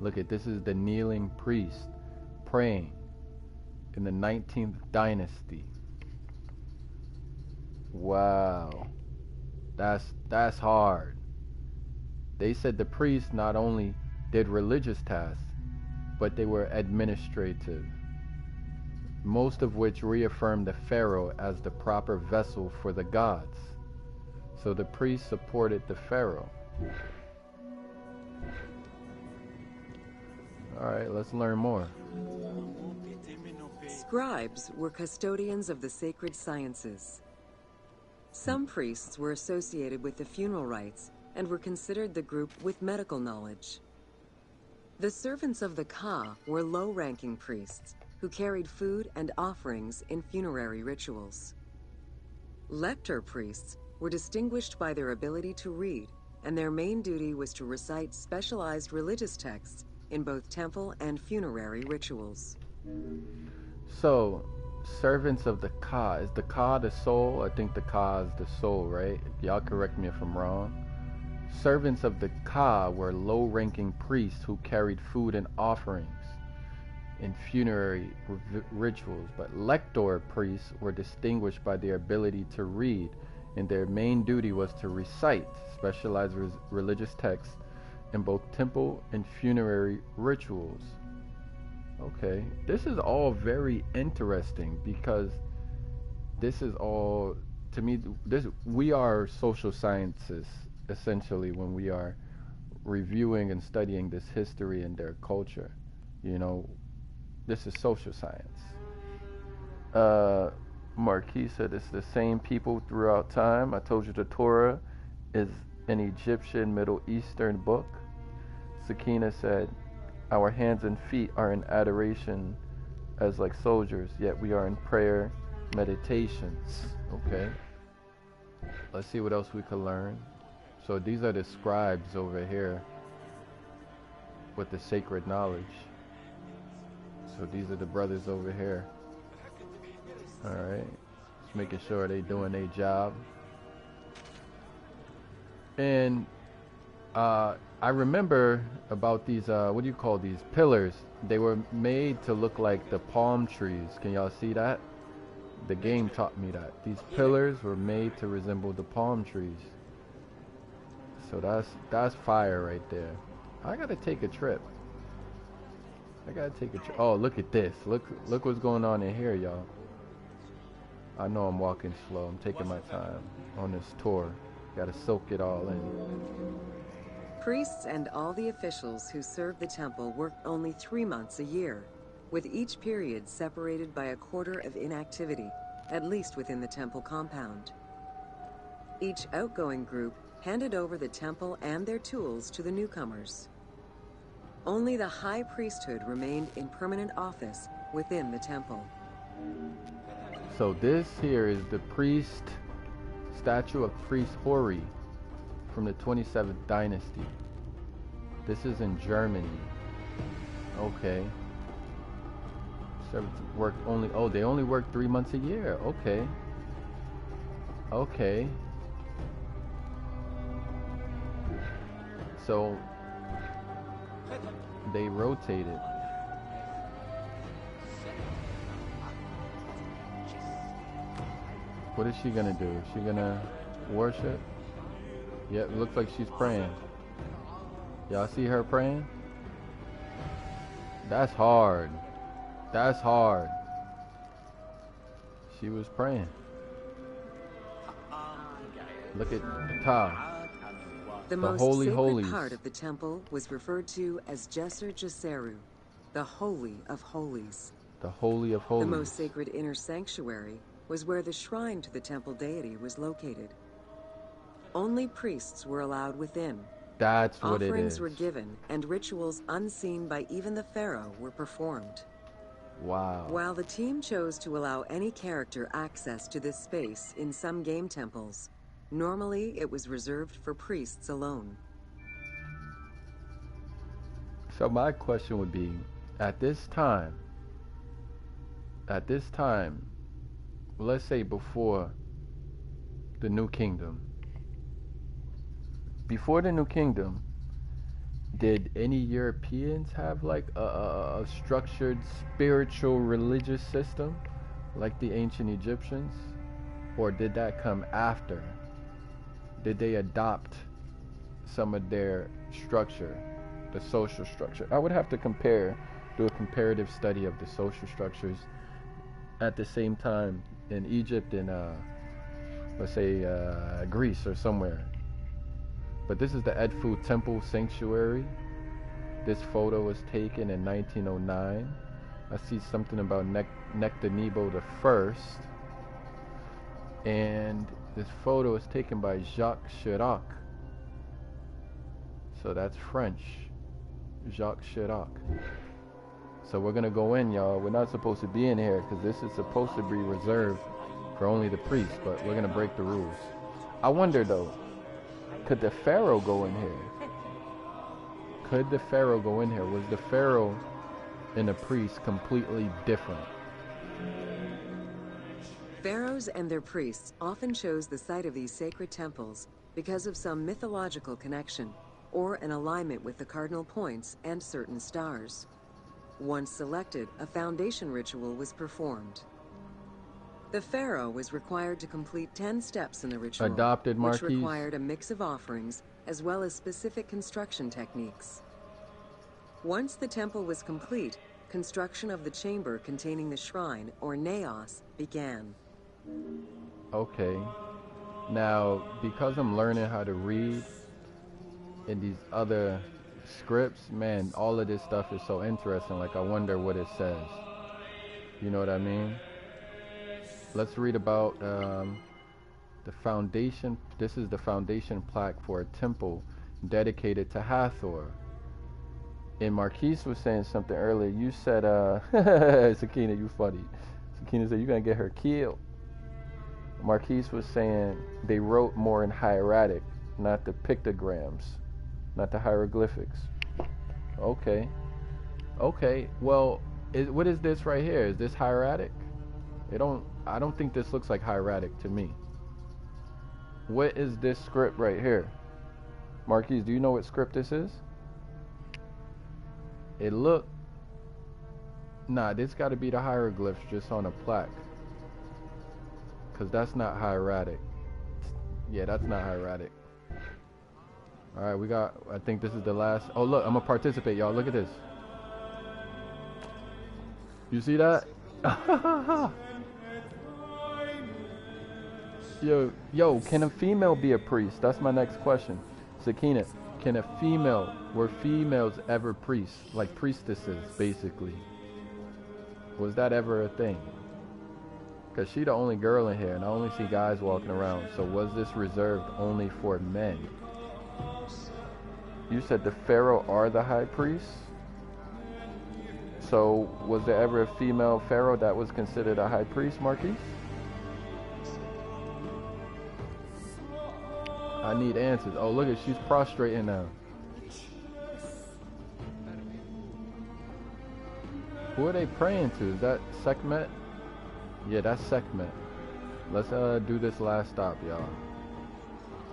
Look at this. Is the kneeling priest praying in the 19th dynasty. Wow. That's hard. They said the priests not only did religious tasks, but they were administrative, most of which reaffirmed the pharaoh as the proper vessel for the gods. So the priests supported the pharaoh. All right, let's learn more. Scribes were custodians of the sacred sciences. Some priests were associated with the funeral rites and were considered the group with medical knowledge. The servants of the Ka were low-ranking priests who carried food and offerings in funerary rituals. Lector priests were distinguished by their ability to read, and their main duty was to recite specialized religious texts in both temple and funerary rituals. So, servants of the Ka, is the Ka the soul? I think the Ka is the soul, right? Y'all correct me if I'm wrong. Servants of the Ka were low-ranking priests who carried food and offerings in funerary rituals, but lector priests were distinguished by their ability to read, and their main duty was to recite specialized religious texts in both temple and funerary rituals. Okay, this is all very interesting because this is all, to me, this, we are social scientists essentially when we are reviewing and studying this history and their culture. You know, this is social science. Marquis said it's the same people throughout time. I told you the Torah is an Egyptian Middle Eastern book. Sakina said, our hands and feet are in adoration as like soldiers, yet we are in prayer, meditations. Okay. Let's see what else we can learn. So these are the scribes over here with the sacred knowledge. So these are the brothers over here. Alright. Just making sure they doing their job. And I remember about these, what do you call these? Pillars. They were made to look like the palm trees. Can y'all see that? The game taught me that. These pillars were made to resemble the palm trees. So that's fire right there. I gotta take a trip. Oh, look at this. Look what's going on in here, y'all. I know I'm walking slow. I'm taking my time on this tour. Gotta soak it all in. Priests and all the officials who served the temple worked only 3 months a year, with each period separated by a quarter of inactivity, at least within the temple compound. Each outgoing group handed over the temple and their tools to the newcomers. Only the high priesthood remained in permanent office within the temple. So this here is the statue of priest Hori from the 27th dynasty. This is in Germany. Okay. They only work 3 months a year. Okay. Okay. So they rotated. What is she gonna do? Is she gonna worship? Yeah, it looks like she's praying. Y'all see her praying? That's hard. That's hard. She was praying. Look at Ta. The most Holy sacred Holies. part of the temple was referred to as Jesser Jesseru, the Holy of Holies. The Holy of Holies. The most sacred inner sanctuary was where the shrine to the temple deity was located. Only priests were allowed within. That's what it is. Offerings were given, and rituals unseen by even the pharaoh were performed. Wow. While the team chose to allow any character access to this space in some game temples, normally it was reserved for priests alone. So my question would be, at this time, let's say before the New Kingdom, did any Europeans have like a structured spiritual religious system like the ancient Egyptians? Or did that come after? Did they adopt some of their structure, the social structure? I would have to do a comparative study of the social structures at the same time in Egypt and let's say Greece or somewhere. But this is the Edfu Temple Sanctuary. This photo was taken in 1909. I see something about Nectanebo I. And this photo is taken by Jacques Chirac. So that's French. Jacques Chirac. So we're gonna go in, y'all. We're not supposed to be in here because this is supposed to be reserved for only the priests, but we're gonna break the rules. I wonder though, could the pharaoh go in here? Could the pharaoh go in here? Was the pharaoh and the priest completely different? Pharaohs and their priests often chose the site of these sacred temples because of some mythological connection or an alignment with the cardinal points and certain stars. Once selected, a foundation ritual was performed. The pharaoh was required to complete 10 steps in the ritual, Adopted which Marquise. required a mix of offerings as well as specific construction techniques. Once the temple was complete, construction of the chamber containing the shrine, or naos, began. Okay. Now, because I'm learning how to read in these other scripts, man, all of this stuff is so interesting. Like, I wonder what it says. You know what I mean? Let's read about the foundation. This is the foundation plaque for a temple dedicated to Hathor. And Marquise was saying something earlier. You said, Sakina, you funny. Sakina said, you're going to get her killed. Marquise was saying they wrote more in hieratic, not the pictograms, not the hieroglyphics. Okay. Okay. Well, what is this right here? Is this hieratic? I don't think this looks like hieratic to me. What is this script right here? Marquise, do you know what script this is? Nah, this got to be the hieroglyphs just on a plaque. Because that's not hieratic. Yeah, that's not hieratic. Alright, I think this is the last. Oh, look, I'm going to participate, y'all. Look at this. You see that? Yo, can a female be a priest? That's my next question. Sakina, were females ever priests? Like priestesses, basically. Was that ever a thing? Because she the only girl in here, and I only see guys walking around. So was this reserved only for men? You said the pharaoh are the high priests? So was there ever a female pharaoh that was considered a high priest, Marquis? I need answers. Oh, look at, she's prostrating now. Who are they praying to? Is that Sekhmet? Yeah, that's Sekhmet. Let's do this last stop, y'all.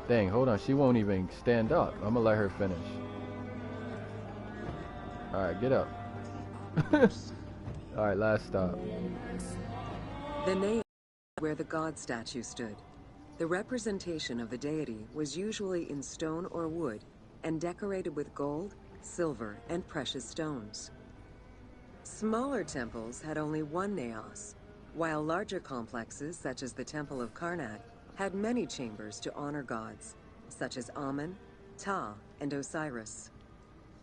Dang, hold on. She won't even stand up. I'm gonna let her finish. Alright, get up. Alright, last stop. The naos, where the god statue stood. The representation of the deity was usually in stone or wood and decorated with gold, silver, and precious stones. Smaller temples had only one naos, while larger complexes, such as the Temple of Karnak, had many chambers to honor gods, such as Amun, Ptah, and Osiris.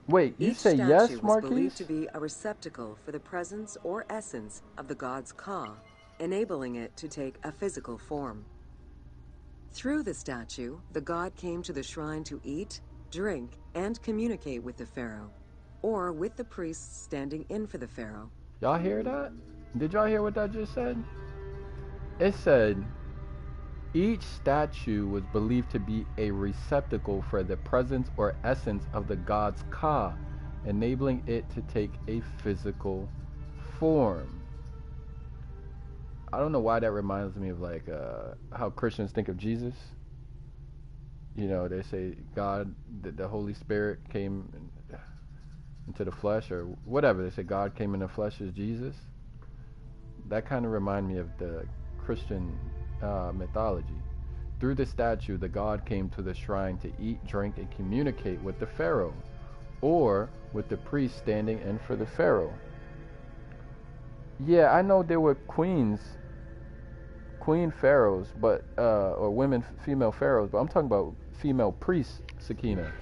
Wait, you Each say statue yes, was Marquis? believed to be a receptacle for the presence or essence of the god's Ka, enabling it to take a physical form. Through the statue, the god came to the shrine to eat, drink, and communicate with the pharaoh, or with the priests standing in for the pharaoh. Y'all hear that? Did y'all hear what that just said? It said, each statue was believed to be a receptacle for the presence or essence of the god's Ka, enabling it to take a physical form. I don't know why that reminds me of like how Christians think of Jesus. You know, they say God, the Holy Spirit came into the flesh, or whatever. They say God came in the flesh as Jesus. That kind of reminds me of the Christian mythology. Through the statue, the god came to the shrine to eat, drink, and communicate with the pharaoh, or with the priest standing in for the pharaoh. Yeah, I know there were queen pharaohs, but or female pharaohs, but I'm talking about female priests, Sakina.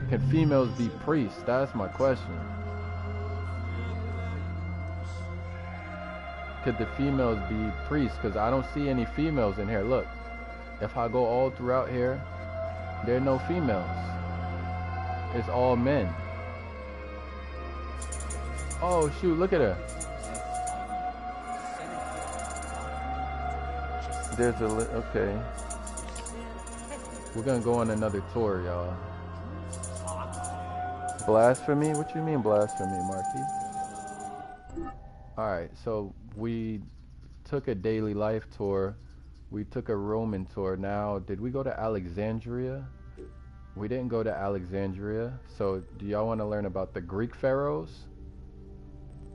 Can females be priests? That's my question. Could the females be priests? Because I don't see any females in here. Look, if I go all throughout here, there are no females. It's all men. Oh shoot, look at her. There's okay. We're gonna go on another tour, y'all. Blasphemy? What you mean blasphemy, Marquis? Alright, so we took a daily life tour. We took a Roman tour. Now, did we go to Alexandria? We didn't go to Alexandria. So do y'all want to learn about the Greek pharaohs?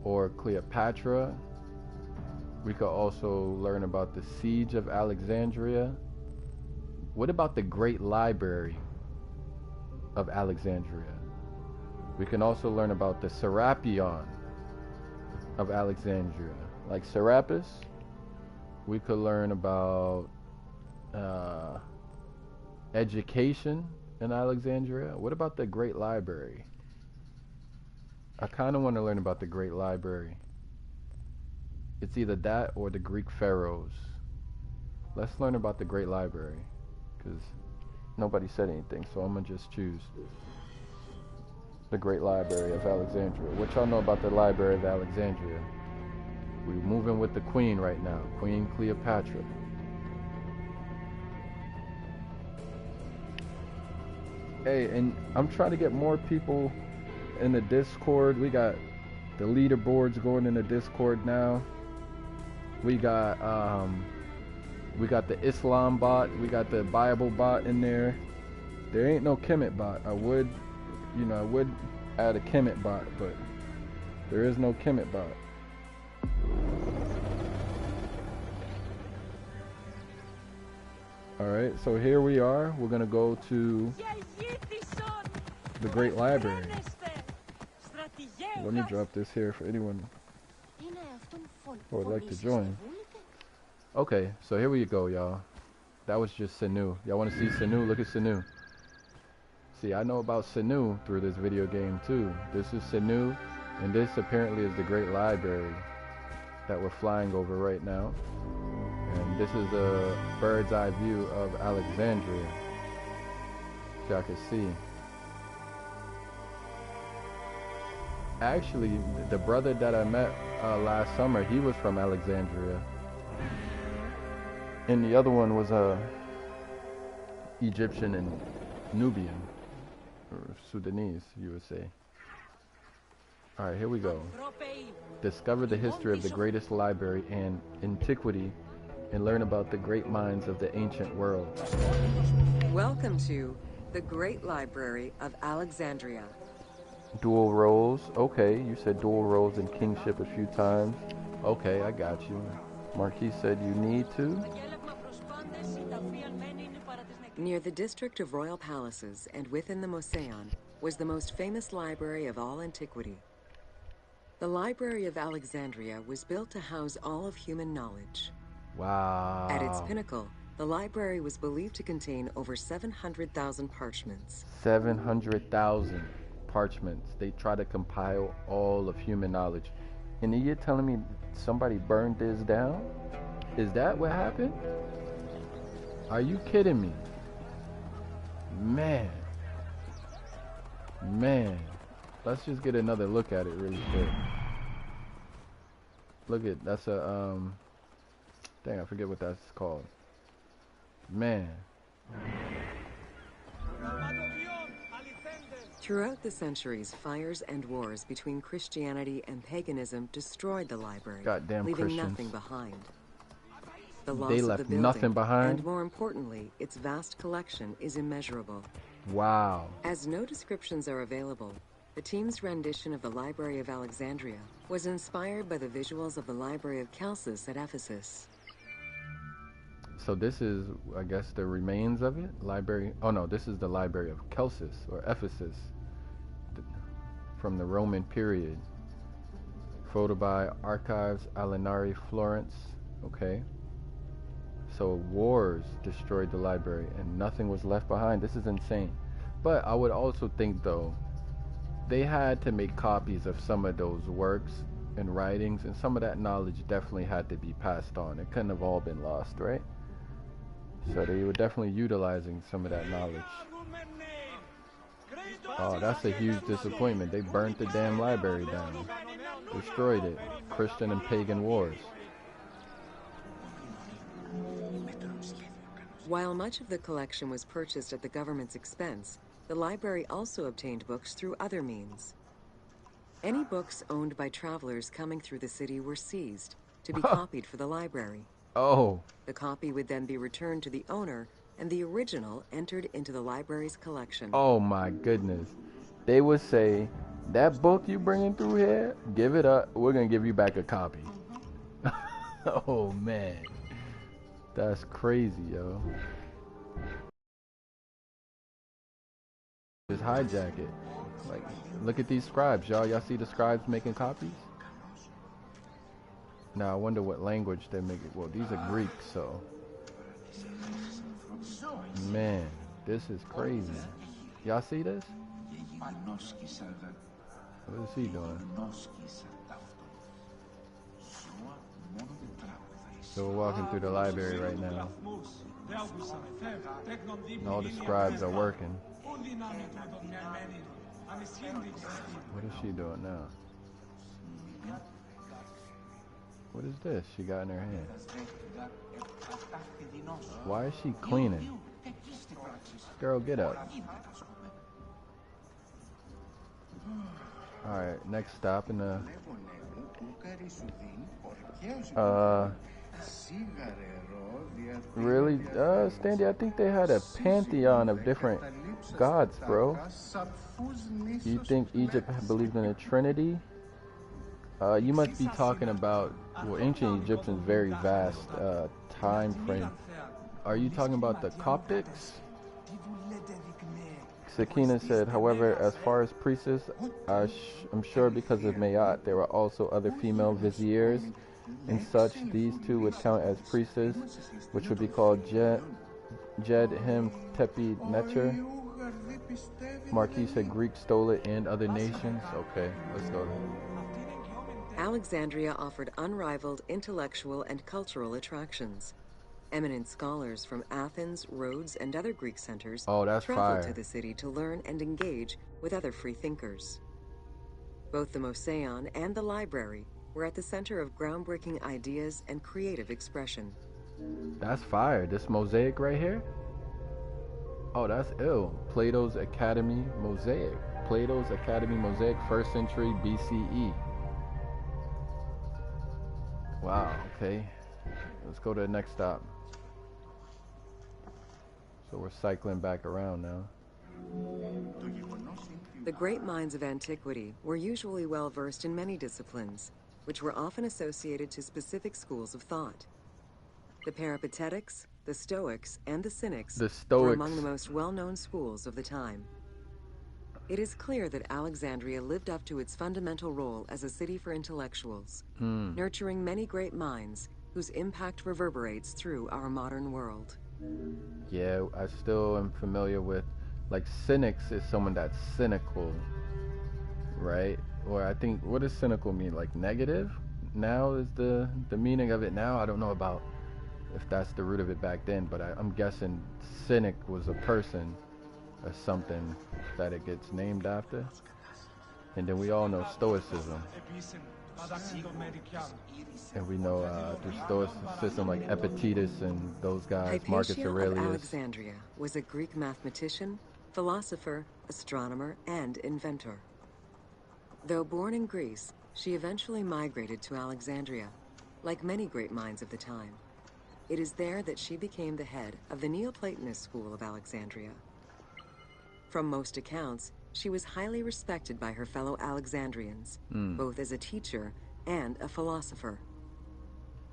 Or Cleopatra? We could also learn about the siege of Alexandria. What about the Great Library of Alexandria? We can also learn about the Serapeon of Alexandria. Like Serapis, we could learn about education in Alexandria. What about the Great Library? I kind of want to learn about the Great Library. It's either that or the Greek pharaohs. Let's learn about the Great Library, because nobody said anything, so I'm going to just choose the Great Library of Alexandria. What y'all know about the Library of Alexandria? We're moving with the Queen right now, Queen Cleopatra. Hey, and I'm trying to get more people in the Discord. We got the leaderboards going in the Discord now. We got the Islam bot, we got the Bible bot in there. There ain't no Kemet bot. I would add a Kemet bot, but there is no Kemet bot. Alright, so here we are. We're gonna go to the Great Library. Let me drop this here for anyone who would like to join. Okay, so here we go, y'all. That was just Sanu. Y'all want to see Sanu? Look at Sanu. See, I know about Sanu through this video game too. This is Sanu, and this apparently is the Great Library that we're flying over right now. And this is a bird's eye view of Alexandria, so y'all can see. Actually, the brother that I met last summer, he was from Alexandria. And the other one was Egyptian and Nubian, or Sudanese, you would say. Alright, here we go. Discover the history of the greatest library in antiquity and learn about the great minds of the ancient world. Welcome to the Great Library of Alexandria. Dual roles. Okay, you said dual roles in kingship a few times. Okay, I got you. Marquis said you need to. Near the district of royal palaces and within the Moseon was the most famous library of all antiquity. The Library of Alexandria was built to house all of human knowledge. Wow. At its pinnacle, the library was believed to contain over 700,000 parchments. 700,000 parchments. They try to compile all of human knowledge. And you're telling me somebody burned this down? Is that what happened? Are you kidding me? Man. Let's just get another look at it really quick. Look at, that's a, dang, I forget what that's called. Man. Throughout the centuries, fires and wars between Christianity and paganism destroyed the library, Goddamn leaving Christians. nothing behind. The loss They of left the building, nothing behind? and more importantly, its vast collection is immeasurable. Wow. As no descriptions are available, the team's rendition of the Library of Alexandria was inspired by the visuals of the Library of Chalcis at Ephesus. So this is, I guess, the remains of it? Library, oh no, this is the Library of Chalcis, or Ephesus, from the Roman period. Photo by Archives Alinari, Florence. Okay. So wars destroyed the library and nothing was left behind. This is insane. But I would also think, though, they had to make copies of some of those works and writings, and some of that knowledge definitely had to be passed on. It couldn't have all been lost, right? So they were definitely utilizing some of that knowledge. Oh, that's a huge disappointment. They burnt the damn library down. Destroyed it. Christian and pagan wars. While much of the collection was purchased at the government's expense, The library also obtained books through other means. Any books owned by travelers coming through the city were seized to be copied for the library. Oh. The copy would then be returned to the owner, and the original entered into the library's collection. Oh my goodness. They would say, that book you bringing through here, give it up. We're going to give you back a copy. Oh man. That's crazy, yo. Just hijack it. Like, look at these scribes, y'all. Y'all see the scribes making copies? Now I wonder what language they make it. Well, these are Greek, so. Man, this is crazy. Y'all see this? What is he doing? So we're walking through the library right now. And all the scribes are working. What is she doing now? What is this she got in her hand? Why is she cleaning? Girl, get up. Alright, next stop in the... Really? Standy, I think they had a pantheon of different gods, bro. You think Egypt believed in a trinity? You must be talking about, well, ancient Egyptians, very vast time frame. Are you talking about the Coptics? Sakina said, however, as far as priestess, I'm sure because of Mayat, there were also other female viziers and such. These two would count as priestess, which would be called Jed, Him, Tepi, Necher. Marquis said Greek stole it and other nations. Okay, let's go. Alexandria offered unrivaled intellectual and cultural attractions. Eminent scholars from Athens, Rhodes, and other Greek centers traveled to the city to learn and engage with other free thinkers. Both the Mosaeon and the library were at the center of groundbreaking ideas and creative expression. That's fire. This mosaic right here? Oh, that's ill. Plato's Academy Mosaic. Plato's Academy Mosaic, 1st century BCE. Wow, okay. Let's go to the next stop. So we're cycling back around now. The great minds of antiquity were usually well versed in many disciplines, which were often associated to specific schools of thought. The Peripatetics, the Stoics, and the Cynics were among the most well-known schools of the time. It is clear that Alexandria lived up to its fundamental role as a city for intellectuals, nurturing many great minds whose impact reverberates through our modern world. Yeah, I still am familiar with, like, cynics is someone that's cynical, right? Or I think, what does cynical mean? Like negative? Now is the meaning of it now? I don't know about if that's the root of it back then, but I'm guessing cynic was a person or something that it gets named after. And then we all know stoicism. And we know through stoicism like Epictetus and those guys, Marcus Aurelius. Hypatia of Alexandria was a Greek mathematician, philosopher, astronomer, and inventor. Though born in Greece, she eventually migrated to Alexandria, like many great minds of the time. It is there that she became the head of the Neoplatonist school of Alexandria. From most accounts, she was highly respected by her fellow Alexandrians, both as a teacher and a philosopher.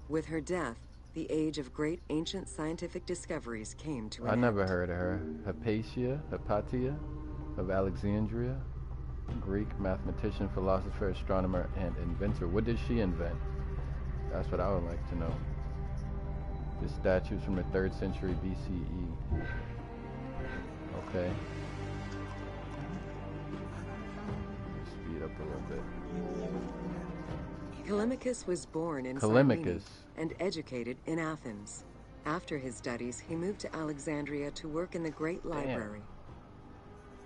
With her death, the age of great ancient scientific discoveries came to an end. I never heard of her. Hypatia of Alexandria, Greek mathematician, philosopher, astronomer, and inventor. What did she invent? That's what I would like to know. The statues from the 3rd century BCE. Okay. Speed up a little bit. Callimachus was born in Cyrene and educated in Athens. After his studies, he moved to Alexandria to work in the great library.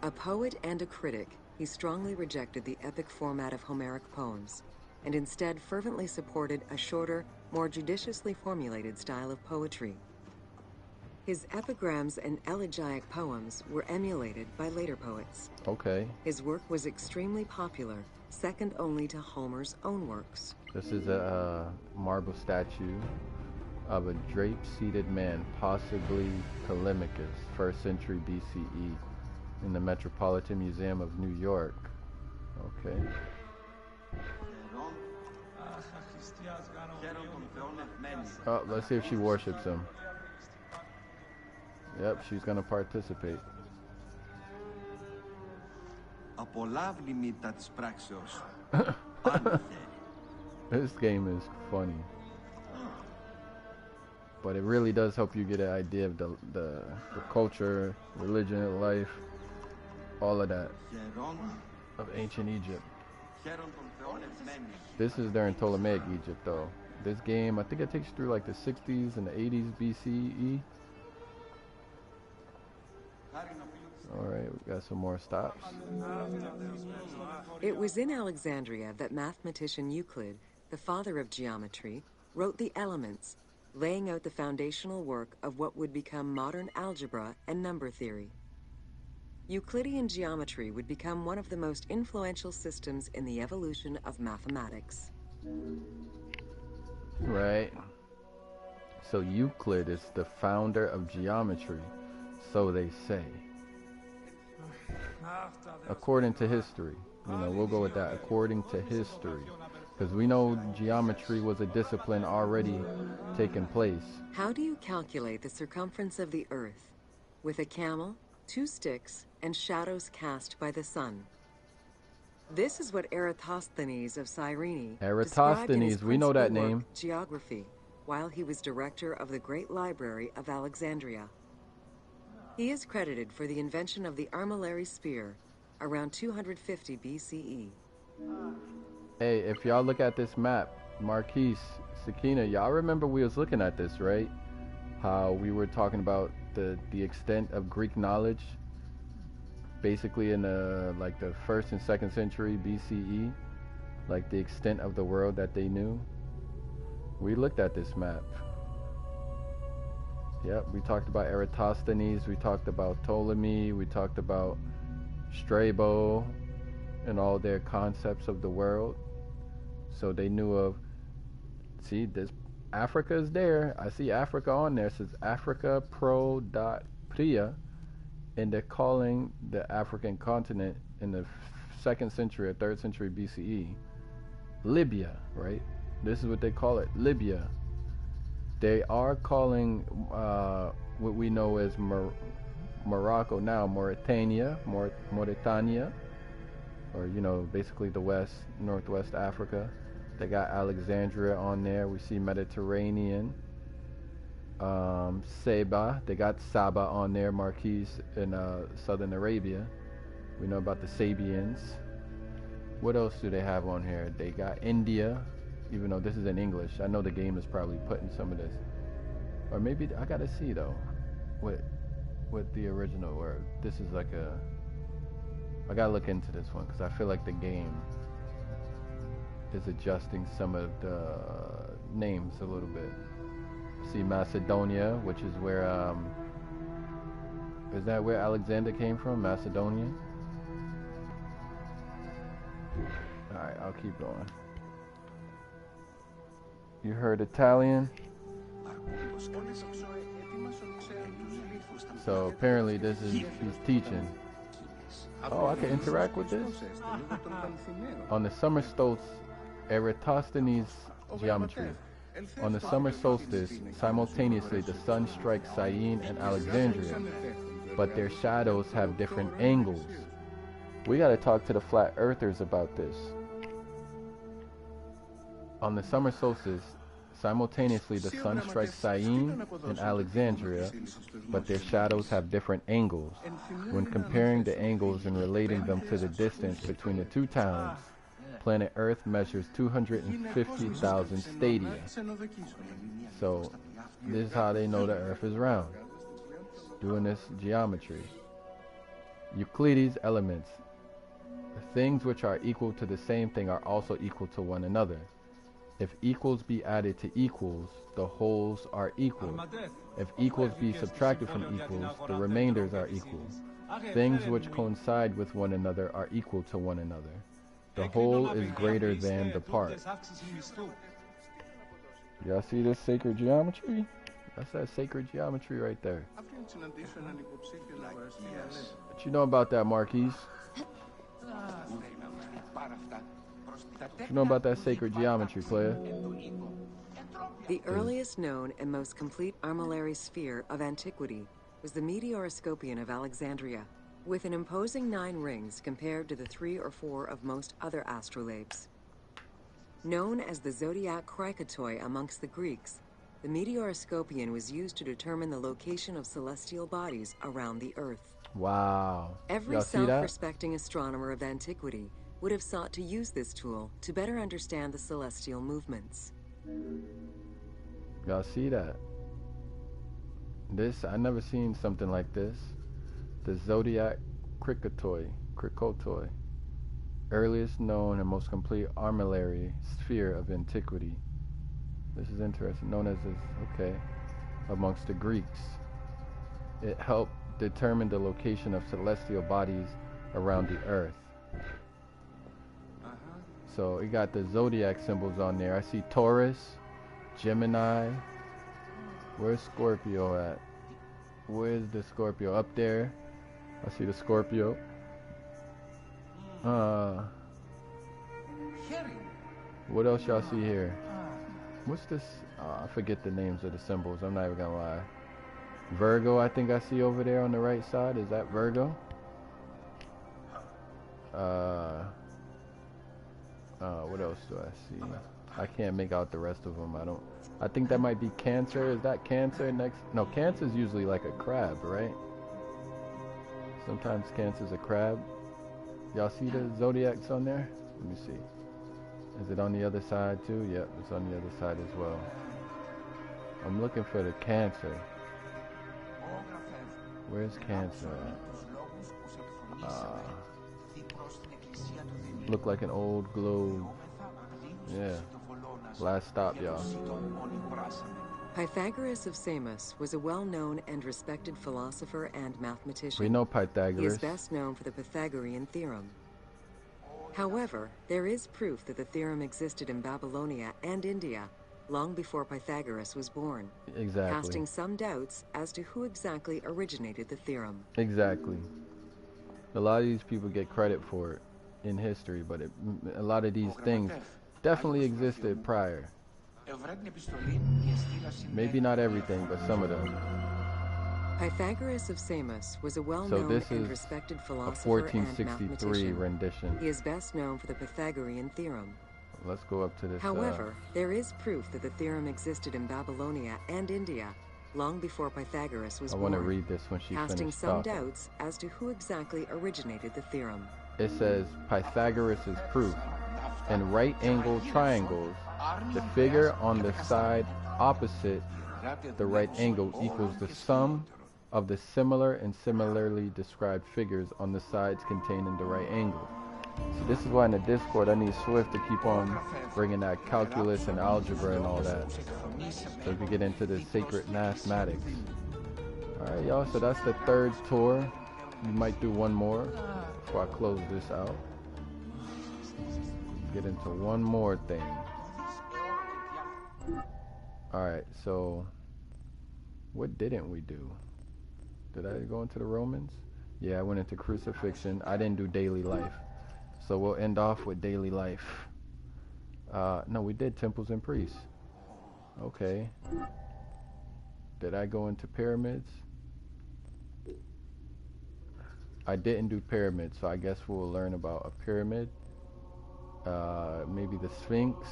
A poet and a critic, he strongly rejected the epic format of Homeric poems, and instead fervently supported a shorter, more judiciously formulated style of poetry. His epigrams and elegiac poems were emulated by later poets. Okay. His work was extremely popular, second only to Homer's own works. This is a marble statue of a drape-seated man, possibly Callimachus, 1st century BCE, in the Metropolitan Museum of New York. Okay. Oh, let's see if she worships him. Yep, she's gonna participate. This game is funny, but it really does help you get an idea of the culture, religion, life, all of that of ancient Egypt. This is during Ptolemaic Egypt, though. This game, I think it takes you through like the 60s and the 80s BCE. Alright, we got some more stops. It was in Alexandria that mathematician Euclid, the father of geometry, wrote the Elements, laying out the foundational work of what would become modern algebra and number theory. Euclidean geometry would become one of the most influential systems in the evolution of mathematics. Right. So Euclid is the founder of geometry, so they say. According to history. You know, we'll go with that. According to history. Because we know geometry was a discipline already taking place. How do you calculate the circumference of the Earth? With a camel, 2 sticks, and shadows cast by the sun. This is what Eratosthenes of Cyrene described in his we know that principal name. work, Geography, while he was director of the Great Library of Alexandria. He is credited for the invention of the armillary spear around 250 BCE. Hey, if y'all look at this map, Marquise, Sakina, y'all remember we was looking at this, right? How we were talking about the extent of Greek knowledge, basically in the 1st and 2nd century BCE, like the extent of the world that they knew. We looked at this map. Yep, we talked about Eratosthenes, we talked about Ptolemy, we talked about Strabo and all their concepts of the world. So they knew of, see, this Africa is there. I see Africa on there. It says Africa Pro.Pria, and they're calling the African continent in the 2nd century or 3rd century BCE Libya, right? This is what they call it, Libya. They are calling what we know as Morocco now Mauritania, or basically the west, northwest Africa. They got Alexandria on there. We see Mediterranean, Saba. They got Saba on there, Marquis in southern Arabia. We know about the Sabians. What else do they have on here? They got India, even though this is in English. I know the game is probably putting some of this, or maybe I gotta see though what the original word. This is like I gotta look into this one because I feel like the game is adjusting some of the names a little bit. See Macedonia, which is where is that where Alexander came from? Macedonia. All right, I'll keep going. You heard Italian? So apparently this is, he's teaching. Oh, I can interact with this? On the summer solstice, Eratosthenes geometry. On the summer solstice, simultaneously the sun strikes Syene and Alexandria, but their shadows have different angles. We gotta talk to the flat earthers about this. On the summer solstice, simultaneously the sun strikes Syene and Alexandria, but their shadows have different angles. When comparing the angles and relating them to the distance between the two towns, planet Earth measures 250,000 stadia. So this is how they know the Earth is round, doing this geometry. Euclides' elements. Things which are equal to the same thing are also equal to one another. If equals be added to equals, the wholes are equal. If equals be subtracted from equals, the remainders are equal. Things which coincide with one another are equal to one another. The whole is greater than the part. Y'all see this sacred geometry? That's that sacred geometry right there. What you know about that, Marquise? What you know about that sacred geometry, player? The earliest known and most complete armillary sphere of antiquity was the Meteoroscopion of Alexandria, with an imposing 9 rings compared to the 3 or 4 of most other astrolabes. Known as the zodiac krikatoi amongst the Greeks, the Meteoroscopion was used to determine the location of celestial bodies around the Earth. Wow. Every Y'all see that? self-respecting astronomer of antiquity would have sought to use this tool to better understand the celestial movements. Y'all see that? This, I never seen something like this. The zodiac krikatoi, earliest known and most complete armillary sphere of antiquity. This is interesting. Known as this, okay, amongst the Greeks. It helped determine the location of celestial bodies around the Earth. So it got the zodiac symbols on there. I see Taurus, Gemini. Where's Scorpio at? Where's the Scorpio? Up there. I see the Scorpio. What else y'all see here? What's this? I forget the names of the symbols. I'm not even gonna lie. Virgo, I think I see over there on the right side. Is that Virgo? What else do I see? I can't make out the rest of them. I think that might be Cancer. Is that Cancer next? No, Cancer is usually like a crab, right? Sometimes Cancer's a crab. Y'all see the zodiacs on there? Let me see. Is it on the other side too? Yep, it's on the other side as well. I'm looking for the Cancer. Where's Cancer at? Look like an old globe. Yeah. Last stop, y'all. Pythagoras of Samos was a well-known and respected philosopher and mathematician. We know He Pythagoras. is best known for the Pythagorean theorem. However, there is proof that the theorem existed in Babylonia and India long before Pythagoras was born, Exactly. casting some doubts as to who exactly originated the theorem. Exactly. A lot of these people get credit for it in history, but a lot of these things definitely existed prior. Maybe not everything, but some of them. Pythagoras of Samos was a well-known and respected A philosopher and 1463 mathematician. rendition. He is best known for the Pythagorean theorem. Let's go up to this. However, there is proof that the theorem existed in Babylonia and India long before Pythagoras was I born, want to read this when she casting finished some talking. doubts as to who exactly originated the theorem. It says Pythagoras' proof. In right-angled triangles, the figure on the side opposite the right angle equals the sum of the similar and similarly described figures on the sides contained in the right angle. So this is why in the Discord I need Swift to keep on bringing that calculus and algebra and all that, so we can get into the sacred mathematics. Alright y'all, so that's the third tour. We might do one more before I close this out. Get into one more thing. Alright, so what didn't we do? Did I go into the Romans? Yeah, I went into crucifixion. I didn't do daily life. So we'll end off with daily life. No, we did temples and priests. Okay. Did I go into pyramids? I didn't do pyramids, so I guess we'll learn about a pyramid. Maybe the Sphinx.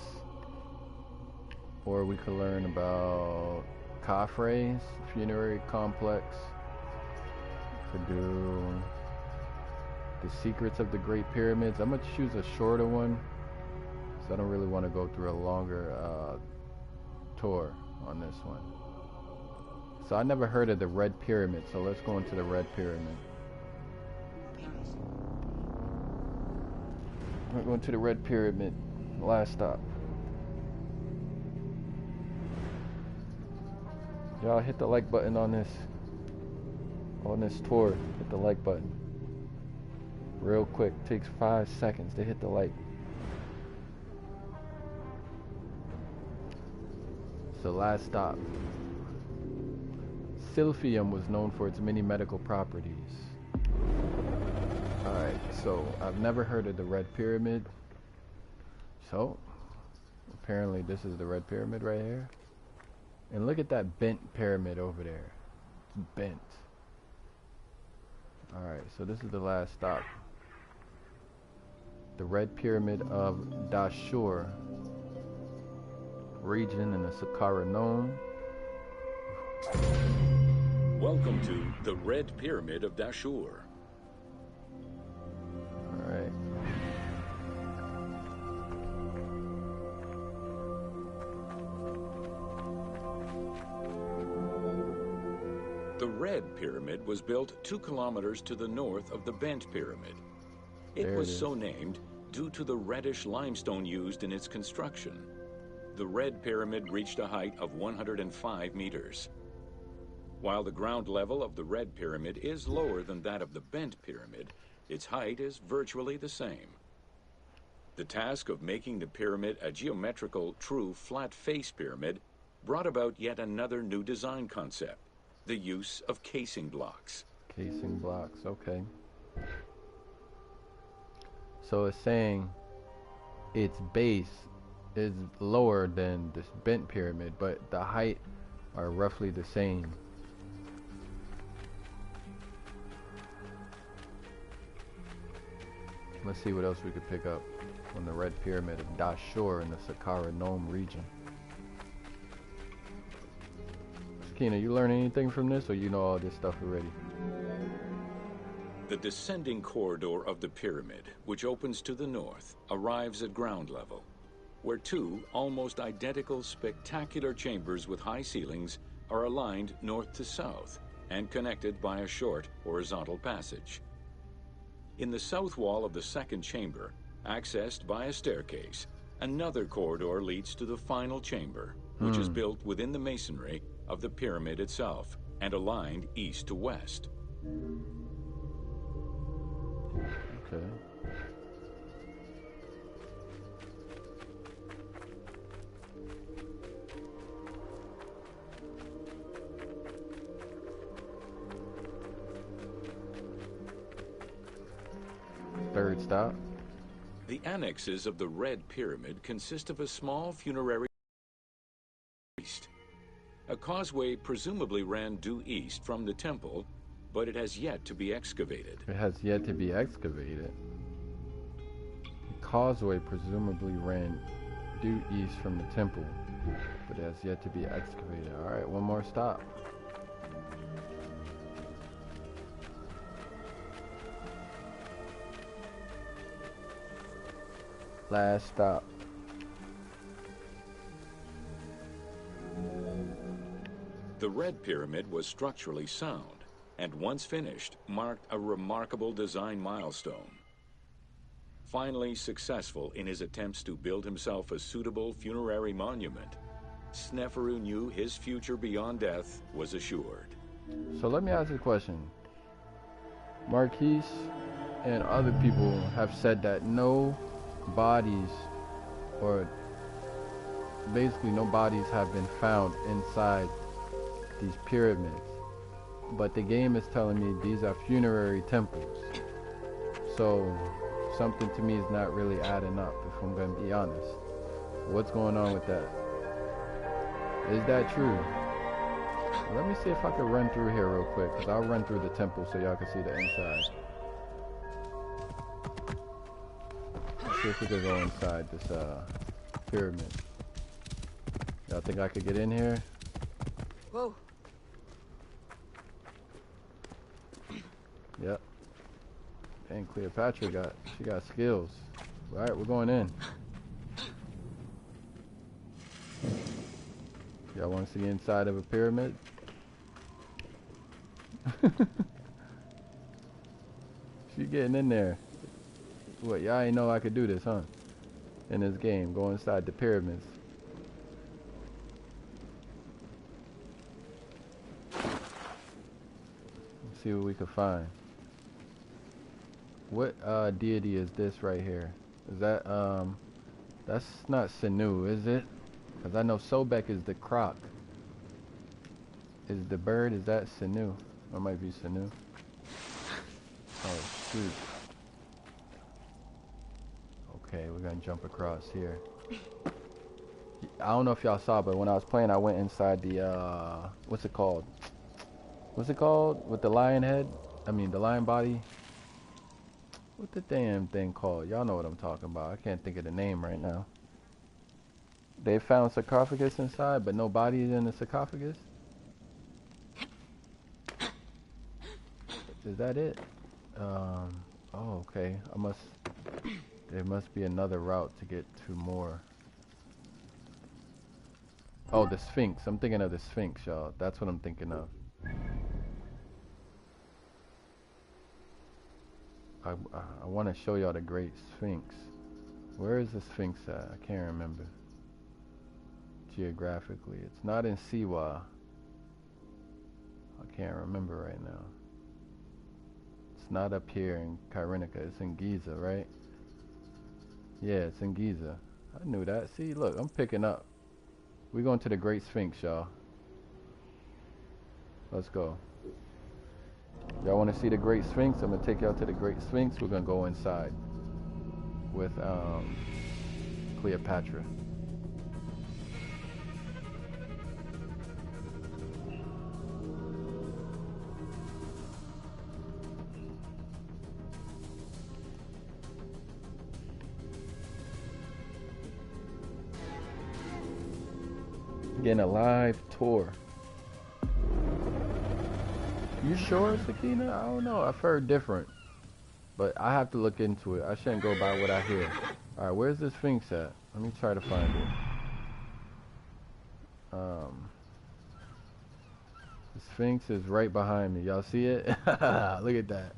Or we could learn about Khafre's funerary complex. Could do the secrets of the Great Pyramids. I'm gonna choose a shorter one, so I don't really want to go through a longer tour on this one. So I never heard of the Red Pyramid, so let's go into the Red Pyramid. We're going to the Red Pyramid. Last stop. Y'all hit the like button on this tour. Hit the like button. Real quick. Takes 5 seconds to hit the like. It's the last stop. Silphium was known for its many medical properties. Alright, so I've never heard of the Red Pyramid. So, apparently this is the Red Pyramid right here. And look at that bent pyramid over there. It's bent. Alright, so this is the last stop. The Red Pyramid of Dashur region in the Saqqara Nome. Welcome to the Red Pyramid of Dashur. Alright. The Red Pyramid was built 2 kilometers to the north of the Bent Pyramid. It was so named due to the reddish limestone used in its construction. The Red Pyramid reached a height of 105 meters. While the ground level of the Red Pyramid is lower than that of the Bent Pyramid, its height is virtually the same. The task of making the pyramid a geometrical, true flat-face pyramid brought about yet another new design concept: the use of casing blocks. Casing blocks, okay. So it's saying its base is lower than this bent pyramid, but the height are roughly the same. Let's see what else we could pick up on the Red Pyramid of Dashur in the Saqqara Nome region. Sakina, you learn anything from this, or you know all this stuff already? The descending corridor of the pyramid, which opens to the north, arrives at ground level, where 2 almost identical spectacular chambers with high ceilings are aligned north to south and connected by a short horizontal passage. In the south wall of the second chamber, accessed by a staircase, another corridor leads to the final chamber, which is built within the masonry of the pyramid itself and aligned east to west. Okay. Third stop. The annexes of the Red Pyramid consist of a small funerary east. A causeway presumably ran due east from the temple, but it has yet to be excavated. It has yet to be excavated. The causeway presumably ran due east from the temple, but it has yet to be excavated. Alright, one more stop. Last stop. The Red Pyramid was structurally sound, and once finished, marked a remarkable design milestone. Finally successful in his attempts to build himself a suitable funerary monument, Sneferu knew his future beyond death was assured. So let me ask you a question. Marquise and other people have said that no bodies, or basically no bodies, have been found inside these pyramids, but the game is telling me these are funerary temples. So something to me is not really adding up, if I'm going to be honest. What's going on with that? Is that true? Let me see if I can run through here real quick, because I'll run through the temple so y'all can see the inside. Let's see if we can go inside this pyramid. Y'all think I could get in here? Whoa. Yep. Dang, Cleopatra got skills. Alright, we're going in. Y'all want to see inside of a pyramid? She getting in there. What, y'all ain't know I could do this, huh? In this game, go inside the pyramids. See what we could find. What deity is this right here? Is that that's not Sanu, is it? Because I know Sobek is the croc. Is the bird, is that Sanu? Or might be Sanu. Oh shoot. Okay, we're gonna jump across here. I don't know if y'all saw, but when I was playing, I went inside the what's it called? What's it called with the lion head? I mean the lion body. What the damn thing called? Y'all know what I'm talking about. I can't think of the name right now. They found sarcophagus inside, but no body in the sarcophagus. Is that it? Oh, okay. There must be another route to get to more. Oh, the Sphinx. I'm thinking of the Sphinx, y'all. That's what I'm thinking of. I want to show y'all the Great Sphinx. Where is the Sphinx at? I can't remember. Geographically. It's not in Siwa. I can't remember right now. It's not up here in Kyrenica. It's in Giza, right? Yeah, it's in Giza. I knew that. See, look, I'm picking up. We're going to the Great Sphinx, y'all. Let's go. Y'all want to see the Great Sphinx? I'm going to take y'all to the Great Sphinx. We're going to go inside with Cleopatra. Getting a live tour. You sure, Sakina? I don't know. I've heard different. But I have to look into it. I shouldn't go by what I hear. Alright, where's the Sphinx at? Let me try to find it. The Sphinx is right behind me. Y'all see it? Look at that.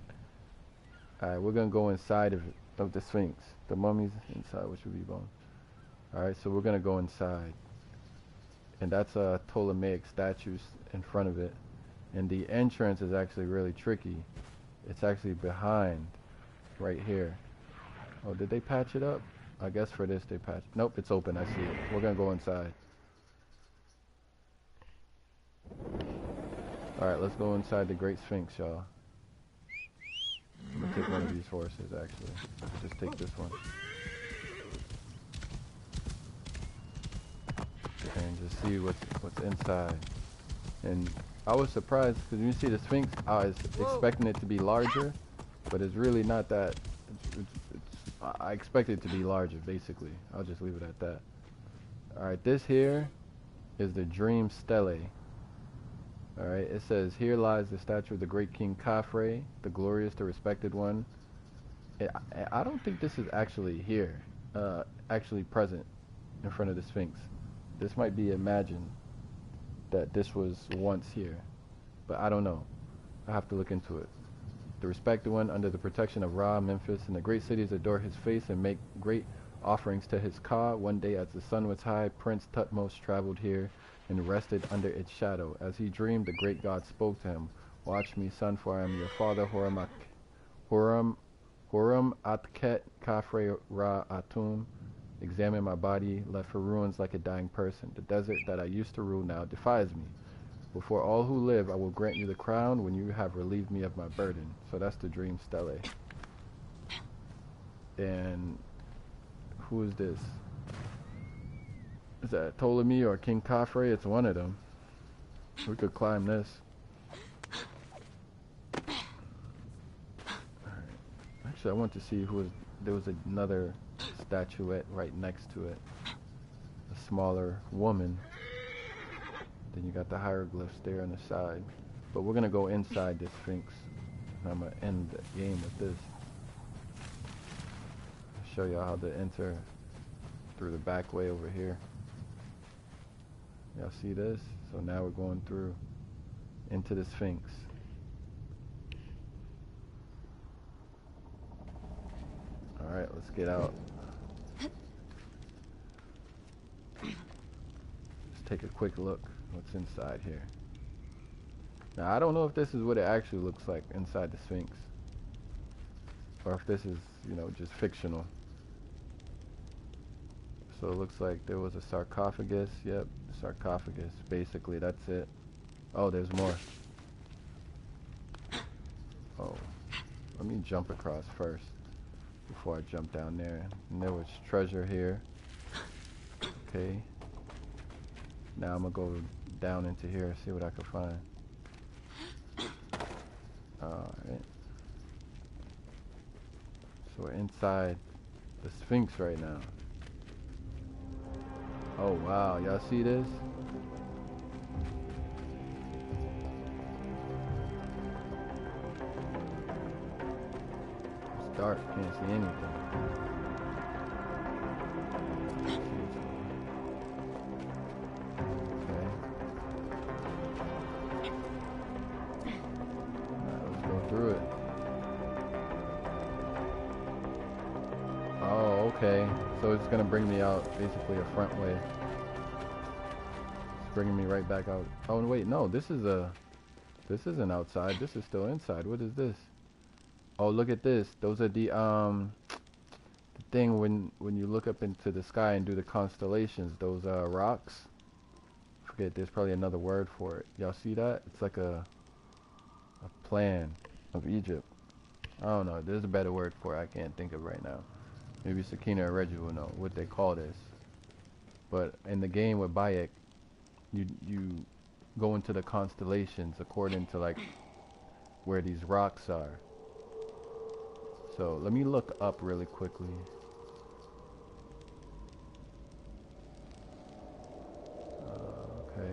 Alright, we're gonna go inside of the Sphinx. The mummy's inside, which would be bone. Alright, so we're gonna go inside. And that's a Ptolemaic statue in front of it. And the entrance is actually really tricky. It's actually behind, right here. Oh, did they patch it up? I guess for this they patched. Nope, it's open. I see it. We're gonna go inside. Alright, let's go inside the Great Sphinx, y'all. I'm gonna take one of these horses, actually. Just take this one. And just see what's inside. And I was surprised because you see the Sphinx, I was expecting it to be larger, but it's really not that. I expect it to be larger, basically. I'll just leave it at that. Alright, this here is the Dream Stele. Alright, it says, here lies the statue of the great King Khafre, the glorious, the respected one. I don't think this is actually here, actually present in front of the Sphinx. This might be imagined that this was once here, but I don't know. I have to look into it. The respected one, under the protection of Ra, Memphis, and the great cities adore his face and make great offerings to his Ka. One day as the sun was high, Prince Tutmos traveled here and rested under its shadow. As he dreamed, the great God spoke to him. Watch me, son, for I am your father, Horam Atket Khafre Ra Atum. Examine my body, left for ruins like a dying person. The desert that I used to rule now defies me. Before all who live, I will grant you the crown when you have relieved me of my burden. So that's the Dream Stele. And who is this? Is that Ptolemy or King Khafre? It's one of them. We could climb this. Alright. Actually, I want to see there was another statuette right next to it. A smaller woman. Then you got the hieroglyphs there on the side. But we're going to go inside this Sphinx. And I'm going to end the game with this. I'll show y'all how to enter through the back way over here. Y'all see this? So now we're going through into the Sphinx. Alright, let's get out. Just take a quick look what's inside here. Now, I don't know if this is what it actually looks like inside the Sphinx, or if this is, you know, just fictional. So it looks like there was a sarcophagus. Yep, sarcophagus. Basically, that's it. Oh, there's more. Oh, let me jump across first before I jump down there. And there was treasure here. Okay. Now I'm gonna go down into here, see what I can find. Alright. So we're inside the Sphinx right now. Oh wow, y'all see this? It's dark, can't see anything. Okay. Alright, let's go through it. Oh, okay. So it's gonna bring me out basically a front way. It's bringing me right back out. Oh, and wait, no, this isn't outside. This is still inside. What is this? Oh, look at this. Those are the thing when you look up into the sky and do the constellations. Those rocks. I forget. There's probably another word for it. Y'all see that? It's like a plan of Egypt. I don't know. There's a better word for it. I can't think of right now. Maybe Sakina or Reggie will know what they call this. But in the game with Bayek, you go into the constellations according to like where these rocks are. So let me look up really quickly. Okay.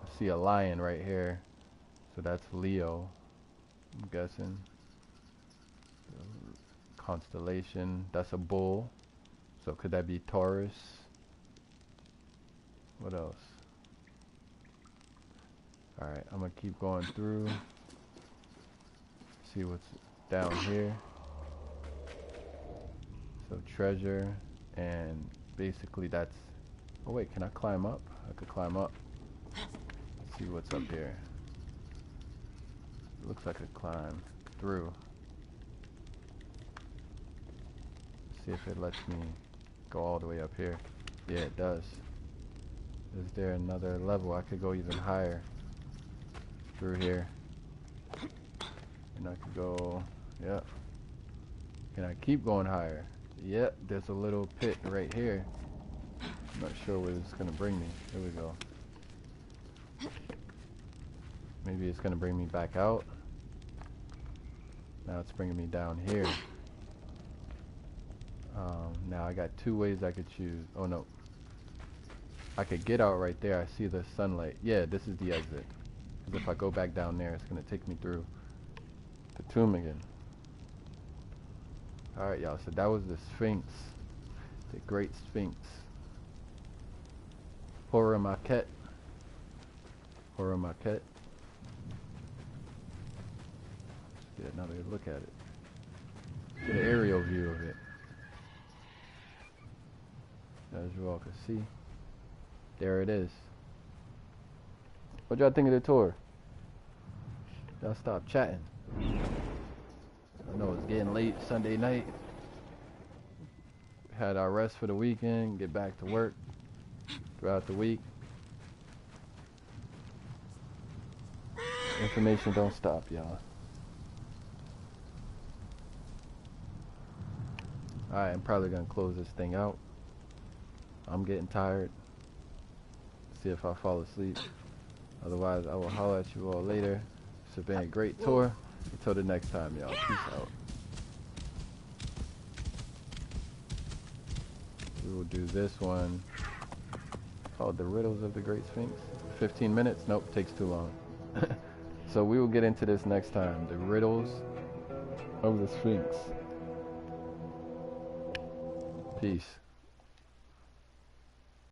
I see a lion right here. So that's Leo, I'm guessing. Constellation, that's a bull. So could that be Taurus? What else? Alright, I'm gonna keep going through. See what's down here. So treasure, and basically that's... Oh wait, can I climb up? I could climb up. Let's see what's up here. It looks like I climb through. See if it lets me go all the way up here. Yeah, it does. Is there another level? I could go even higher through here. And I could go, yep. Can I keep going higher? Yep, there's a little pit right here. I'm not sure where this is gonna bring me. Here we go. Maybe it's gonna bring me back out. Now it's bringing me down here. Now I got two ways I could choose. Oh no. I could get out right there. I see the sunlight. Yeah, this is the exit. Because if I go back down there, it's going to take me through the tomb again. Alright, y'all. So that was the Sphinx. The Great Sphinx. Horror maquette. Horror maquette. Let's get another look at it. Get an aerial view of it. As you all can see. There it is. What y'all think of the tour? Y'all stop chatting. I know it's getting late Sunday night. Had our rest for the weekend, get back to work throughout the week. Information don't stop, y'all. Alright, I'm probably gonna close this thing out. I'm getting tired. See if I fall asleep. Otherwise, I will holler at you all later. It's been a great tour. Until the next time, y'all. Peace out. We will do this one called The Riddles of the Great Sphinx. 15 minutes? Nope, takes too long. So we will get into this next time. The Riddles of the Sphinx. Peace.